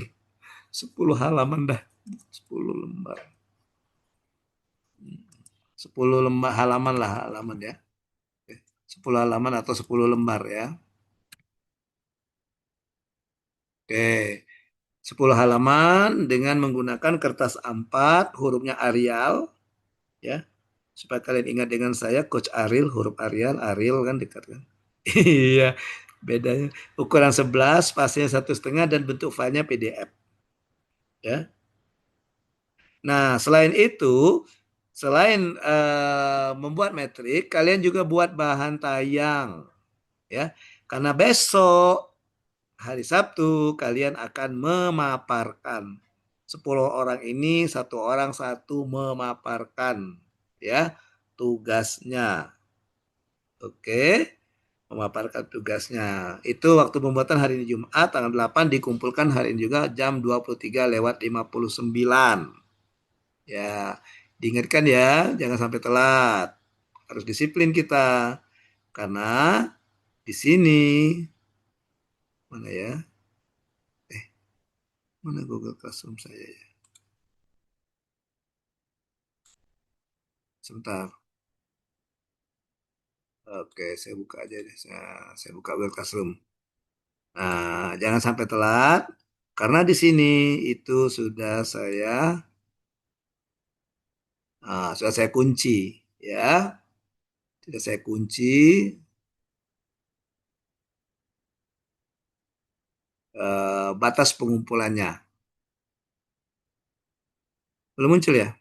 10 halaman dah. 10 lembar. 10 lembar halaman lah halaman ya. 10 halaman atau 10 lembar ya. Oke. 10 halaman dengan menggunakan kertas A4, hurufnya Arial ya. Supaya kalian ingat dengan saya, Coach Ariel, huruf Ariel kan dekat kan. Iya, bedanya. Ukuran 11, spasinya 1,5 dan bentuk filenya PDF. Ya. Nah, selain itu, selain membuat metrik, kalian juga buat bahan tayang. Ya, karena besok hari Sabtu kalian akan memaparkan 10 orang ini satu orang satu memaparkan ya tugasnya. Oke, memaparkan tugasnya. Itu waktu pembuatan hari ini Jumat tanggal 8 dikumpulkan hari ini juga jam 23:59. Ya, diingatkan ya, jangan sampai telat. Harus disiplin kita. Karena di sini mana ya? Mana Google Classroom saya ya? Sebentar. Oke, saya buka aja deh. Saya buka Google Classroom. Nah, jangan sampai telat karena di sini itu sudah saya kunci ya. Sudah saya kunci batas pengumpulannya. Belum muncul ya?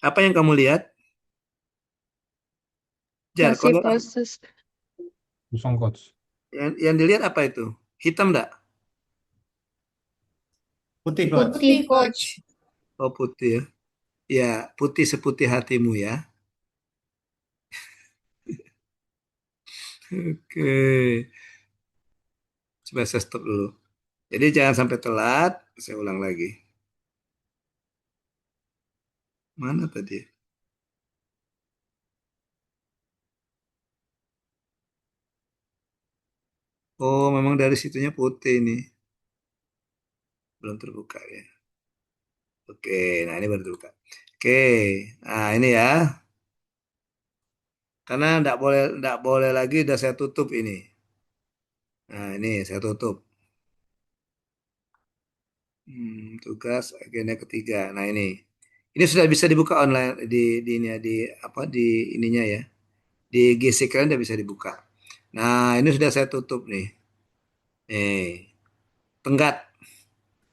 Apa yang kamu lihat? Jar, Masih kalau proses. Kosong, Coach. yang dilihat apa itu? Hitam enggak? Putih, Coach. Putih, Coach. Oh, putih ya. Ya, putih seputih hatimu ya. Oke. Coba saya stop dulu. Jadi jangan sampai telat. Saya ulang lagi. Mana tadi? Oh, memang dari situnya putih ini. Belum terbuka ya. Oke, nah ini baru terbuka. Oke, nah ini ya. Karena enggak boleh lagi udah saya tutup ini. Nah, ini saya tutup. Tugas agenda ketiga. Nah, ini sudah bisa dibuka online di ini ya, di apa di ininya ya. Di GC kalian udah bisa dibuka. Nah, ini sudah saya tutup nih. Tenggat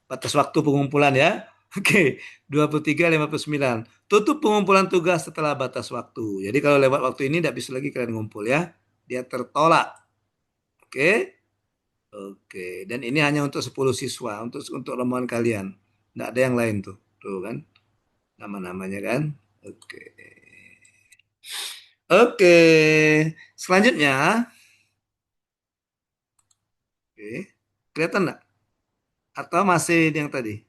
batas waktu pengumpulan ya. Oke, 23:59. Tutup pengumpulan tugas setelah batas waktu. Jadi kalau lewat waktu ini tidak bisa lagi kalian ngumpul ya. Dia tertolak. Oke. Oke, dan ini hanya untuk 10 siswa, untuk rombongan kalian. Tidak ada yang lain tuh. Tuh kan nama-namanya kan. Oke. Oke. Selanjutnya, oke. Kelihatan enggak? Atau masih yang tadi?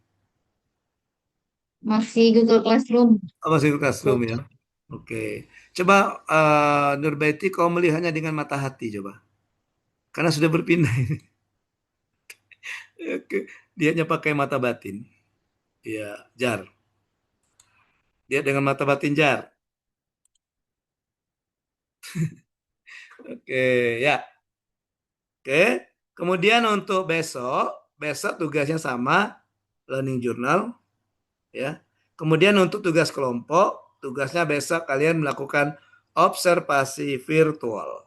Masih Google Classroom. Oh, masih classroom ya. Oke. Coba Nurbaiti kau melihatnya dengan mata hati coba. Karena sudah berpindah ini. Oke. Lihatnya pakai mata batin. Iya, Jar. Lihat dengan mata batin Jar. Oke, ya. Oke. Kemudian untuk besok tugasnya sama, learning journal, ya. Kemudian untuk tugas kelompok, tugasnya besok kalian melakukan observasi virtual.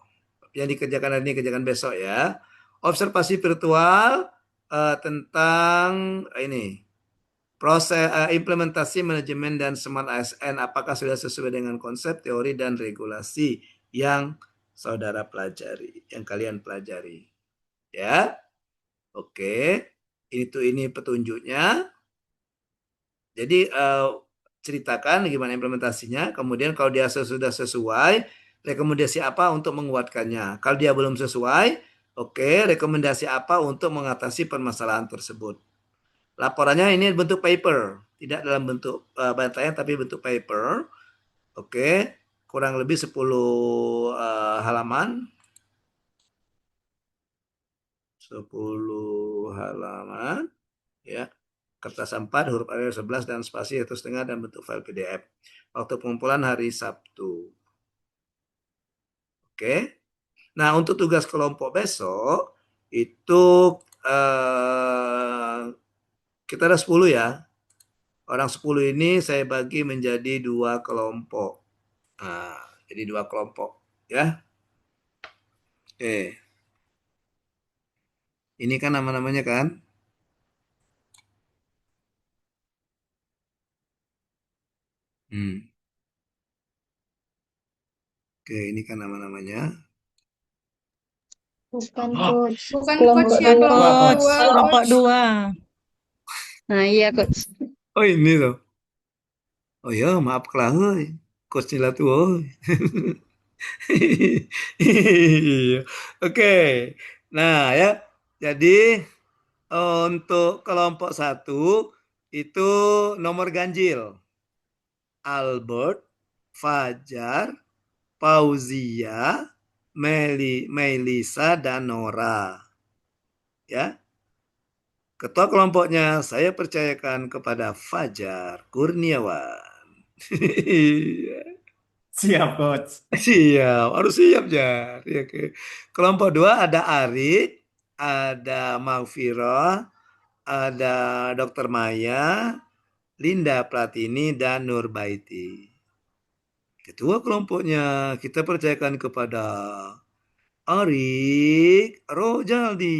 Yang dikerjakan hari ini kerjakan besok ya. Observasi virtual tentang ini proses implementasi manajemen dan smart ASN, apakah sudah sesuai dengan konsep, teori dan regulasi yang saudara pelajari, yang kalian pelajari. Ya. Oke. Ini petunjuknya. Jadi ceritakan gimana implementasinya, kemudian kalau dia sudah sesuai, rekomendasi apa untuk menguatkannya. Kalau dia belum sesuai, oke, rekomendasi apa untuk mengatasi permasalahan tersebut. Laporannya ini bentuk paper, tidak dalam bentuk bantaian tapi bentuk paper. Oke, kurang lebih 10 halaman. 10 halaman, ya. Kertas 4, huruf Arial 11 dan spasi 1,5 dan bentuk file PDF. Waktu pengumpulan hari Sabtu. Oke. Nah, untuk tugas kelompok besok itu kita ada 10 ya. Orang 10 ini saya bagi menjadi 2 kelompok. Nah, jadi 2 kelompok ya. Oke. Ini kan nama-namanya kan? Oke, ini kan nama-namanya. Bukan coach. Bukan Kelompok coach ya, dua, kelompok coach. dua, Kelompok coach. 2. Nah, iya coach. Oh, ini loh. Oh ya, maaf kelah euy. Coach Nila tuh. Euy. Iya. Oke. Nah, ya. Jadi untuk kelompok 1 itu nomor ganjil. Albert, Fajar, Fauzia, Melisa, dan Nora. Ya. Ketua kelompoknya saya percayakan kepada Fajar Kurniawan. Siap, coach. Siap, harus siap ya. Oke. Kelompok 2 ada Arik, ada Maghfirah, ada Dr. Maya, Linda Pratini, dan Nurbaiti. Ketua kelompoknya kita percayakan kepada Arik Rojaldi.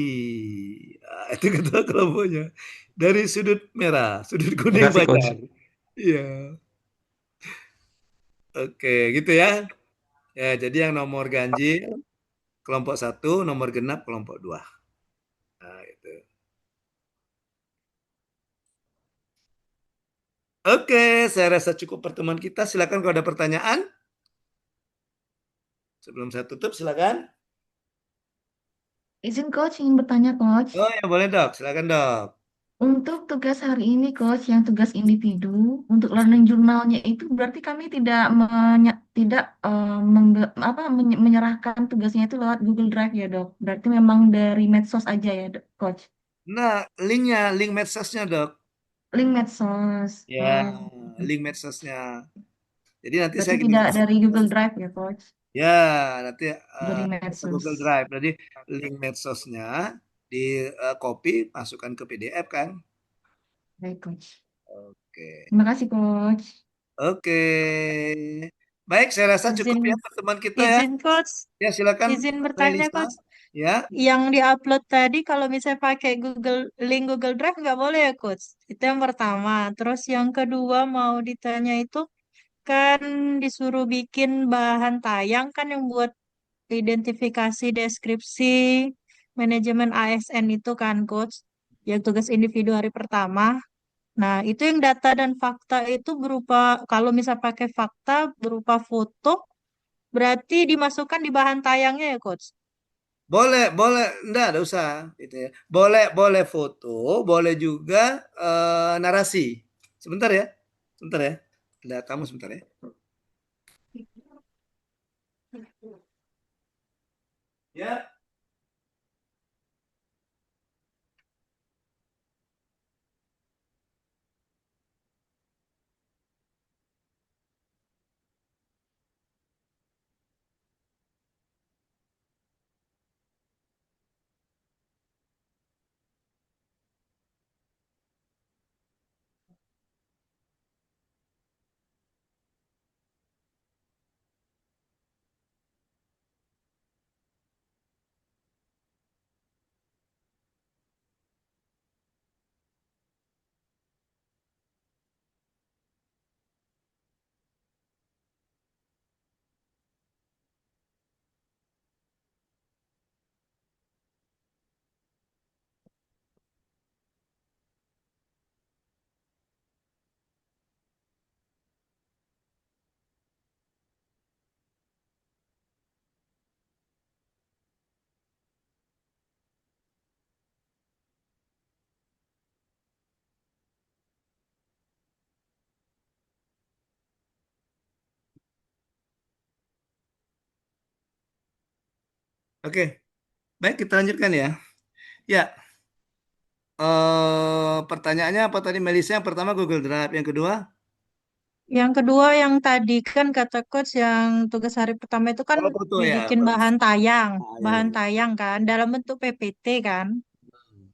Nah, itu ketua kelompoknya. Dari sudut merah, sudut Terima kuning kasih, Coach. Fajar. Iya. Oke, gitu ya. Ya, jadi yang nomor ganjil kelompok 1, nomor genap kelompok 2. Nah, itu. Oke, saya rasa cukup pertemuan kita. Silakan kalau ada pertanyaan. Sebelum saya tutup, silakan. Izin coach ingin bertanya coach. Oh ya boleh dok, silakan dok. Untuk tugas hari ini, Coach, yang tugas individu, untuk learning journalnya itu berarti kami tidak tidak menyerahkan tugasnya itu lewat Google Drive ya, Dok. Berarti memang dari medsos aja ya, Coach. Nah, linknya, link medsosnya, Dok. Link medsos. Ya, link medsosnya. Jadi nanti Berarti saya gini. tidak dari Google Drive ya, Coach. Ya, nanti Dari ke Google medsos. Drive. Jadi link medsosnya di copy, masukkan ke PDF kan? Baik, Coach. Oke. Terima kasih, Coach. Oke. Baik, saya rasa cukup Izin, ya pertemuan kita ya. izin coach, Ya, silakan izin Mbak bertanya Melisa. coach. Ya. Yang diupload tadi kalau misalnya pakai link Google Drive nggak boleh ya coach. Itu yang pertama. Terus yang kedua mau ditanya itu kan disuruh bikin bahan tayang kan yang buat identifikasi deskripsi manajemen ASN itu kan coach. Yang tugas individu hari pertama. Nah, itu yang data dan fakta itu berupa, kalau misal pakai fakta berupa foto, berarti dimasukkan di bahan tayangnya ya, Coach? Boleh, boleh, enggak ada usah gitu ya. Boleh, boleh foto, boleh juga narasi. Sebentar ya. Sebentar ya. Ada tamu sebentar ya. Ya. Oke. Baik, kita lanjutkan ya. Ya. Pertanyaannya apa tadi Melisa? Yang pertama Google Drive, yang kedua? Yang kedua yang tadi kan kata Coach yang tugas hari pertama itu kan Oh, foto ya. dibikin Ya, ya, bahan ya. tayang kan, dalam bentuk PPT kan,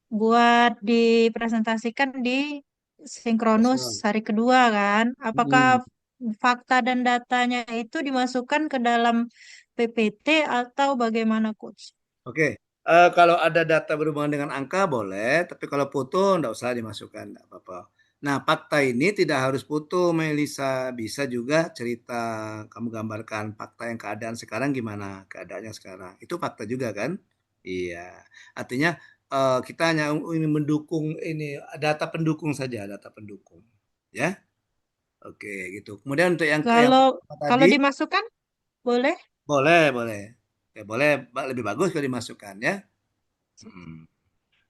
buat dipresentasikan di sinkronus Betul. hari kedua kan. Apakah Hmm. fakta dan datanya itu dimasukkan ke dalam PPT atau bagaimana, Coach? Oke. Kalau ada data berhubungan dengan angka boleh, tapi kalau foto enggak usah dimasukkan, enggak apa-apa. Nah, fakta ini tidak harus foto, Melisa. Bisa juga cerita, kamu gambarkan fakta yang keadaan sekarang gimana, keadaannya sekarang. Itu fakta juga kan? Iya. Artinya kita hanya ingin mendukung ini data pendukung saja, data pendukung. Ya. Oke, gitu. Kemudian untuk yang Kalau pertama tadi kalau dimasukkan boleh? boleh, boleh. Ya, boleh lebih bagus kalau dimasukkan ya. Hmm.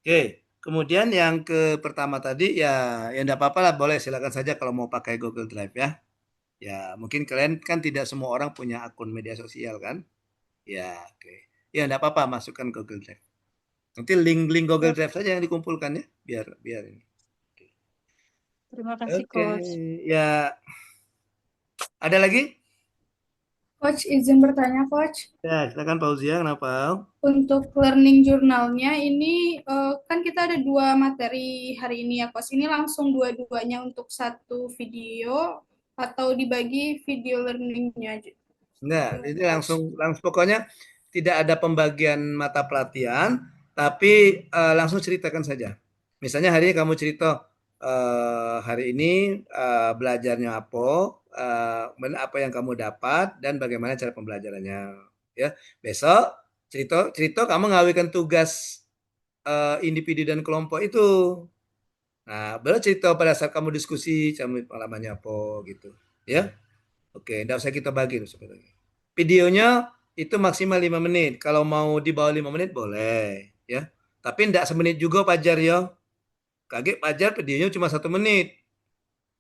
Oke, kemudian yang ke pertama tadi ya enggak apa-apa lah, boleh silakan saja kalau mau pakai Google Drive ya. Ya, mungkin kalian kan tidak semua orang punya akun media sosial kan? Ya, oke. Ya enggak apa-apa masukkan Google Drive. Nanti link-link Google Drive saja yang dikumpulkan ya, biar ini. Terima kasih, Oke, Coach. ya ada lagi? Coach, izin bertanya, Coach. Ya, silakan Fauzia, kenapa? Untuk learning journalnya ini kan kita ada dua materi hari ini ya, Coach. Ini langsung dua-duanya untuk satu video atau dibagi video learningnya aja, Enggak, ini Coach? langsung pokoknya tidak ada pembagian mata pelatihan, tapi langsung ceritakan saja. Misalnya hari ini kamu cerita hari ini belajarnya apa yang kamu dapat dan bagaimana cara pembelajarannya. Ya, besok cerita kamu ngawikan tugas individu dan kelompok itu. Nah, baru cerita pada saat kamu diskusi, kamu pengalamannya apa gitu. Ya, oke, enggak usah kita bagi sebenarnya. Videonya itu maksimal 5 menit. Kalau mau di bawah 5 menit boleh, ya. Tapi enggak semenit juga Pajar ya. Kaget Fajar videonya cuma 1 menit.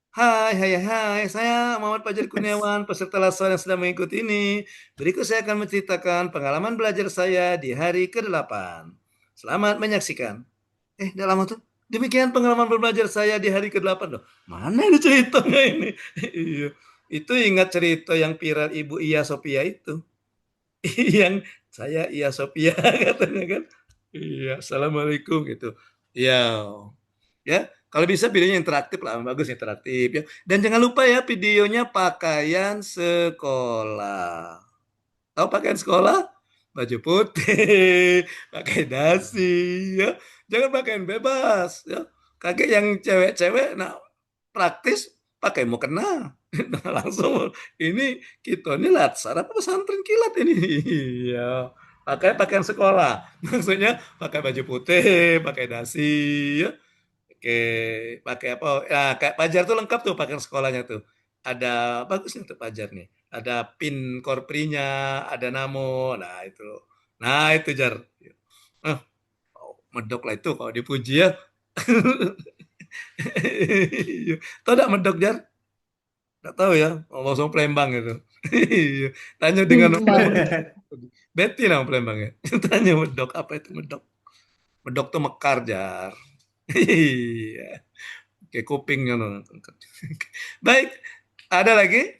Hai, saya Muhammad Fajar Kurniawan, peserta LASAR yang sedang mengikuti ini. Berikut saya akan menceritakan pengalaman belajar saya di hari ke-8. Selamat menyaksikan. Udah lama tuh. Demikian pengalaman belajar saya di hari ke-8 loh. Mana ini ceritanya ini? Iya. Itu ingat cerita yang viral Ibu Iya Sophia itu. Yang saya Iya Sophia katanya kan. Iya, Assalamualaikum gitu. Iya. Ya, kalau bisa videonya interaktif lah, bagus interaktif ya. Dan jangan lupa ya videonya pakaian sekolah. Tahu pakaian sekolah? Baju putih, pakai dasi ya. Jangan pakaian bebas ya. Kakek yang cewek-cewek nah praktis pakai mukena. Nah, langsung ini kita ini latsar apa pesantren kilat ini. Iya. Pakai pakaian sekolah. Maksudnya pakai baju putih, pakai dasi ya. Oke, pakai apa? Ya, kayak Pajar tuh lengkap tuh pakaian sekolahnya tuh. Ada bagus nih untuk Pajar nih. Ada pin korprinya, ada namo. Nah, itu Jar. Ah, medok lah itu kalau dipuji ya. Tahu enggak medok Jar? Enggak tahu ya. Langsung Palembang itu. Tanya dengan Betty nama Palembang ya. Tanya medok apa itu medok? Medok tuh mekar Jar. Iya. Kayak kupingnya. Baik, ada lagi?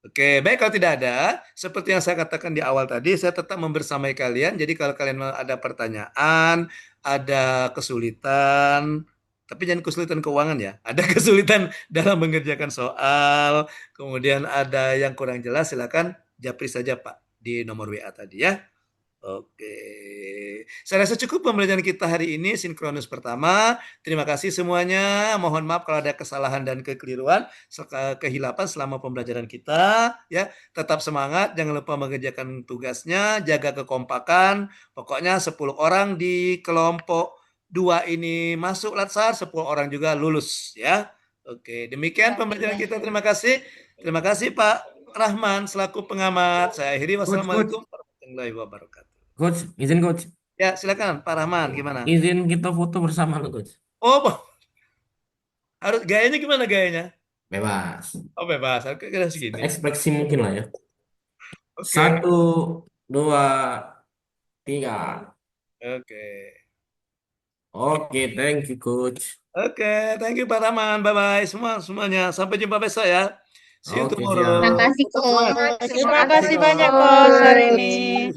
Oke, baik kalau tidak ada, seperti yang saya katakan di awal tadi, saya tetap membersamai kalian. Jadi kalau kalian ada pertanyaan, ada kesulitan, tapi jangan kesulitan keuangan ya. Ada kesulitan dalam mengerjakan soal, kemudian ada yang kurang jelas, silakan japri saja Pak di nomor WA tadi ya. Oke, saya rasa cukup pembelajaran kita hari ini sinkronus pertama. Terima kasih semuanya. Mohon maaf kalau ada kesalahan dan kekeliruan, kehilapan selama pembelajaran kita. Ya, tetap semangat. Jangan lupa mengerjakan tugasnya. Jaga kekompakan. Pokoknya 10 orang di kelompok 2 ini masuk Latsar, 10 orang juga lulus. Ya, oke. Demikian pembelajaran kita. Terima kasih. Terima kasih Pak Rahman selaku pengamat. Saya akhiri. Wassalamualaikum warahmatullahi wabarakatuh. Coach, izin Coach. Ya, silakan Pak Rahman, gimana? Izin kita foto bersama lo, Coach. Oh, harus gayanya gimana gayanya? Bebas. Oh, bebas. Oke, kira segini. Ekspresi mungkin lah ya. Oke. 1, 2, 3. Oke, thank you, Coach. Oke, thank you Pak Rahman. Bye-bye semuanya. Sampai jumpa besok ya. See you Oke, tomorrow. siap. Terima kasih, Coach. Terima kasih banyak Coach hari ini.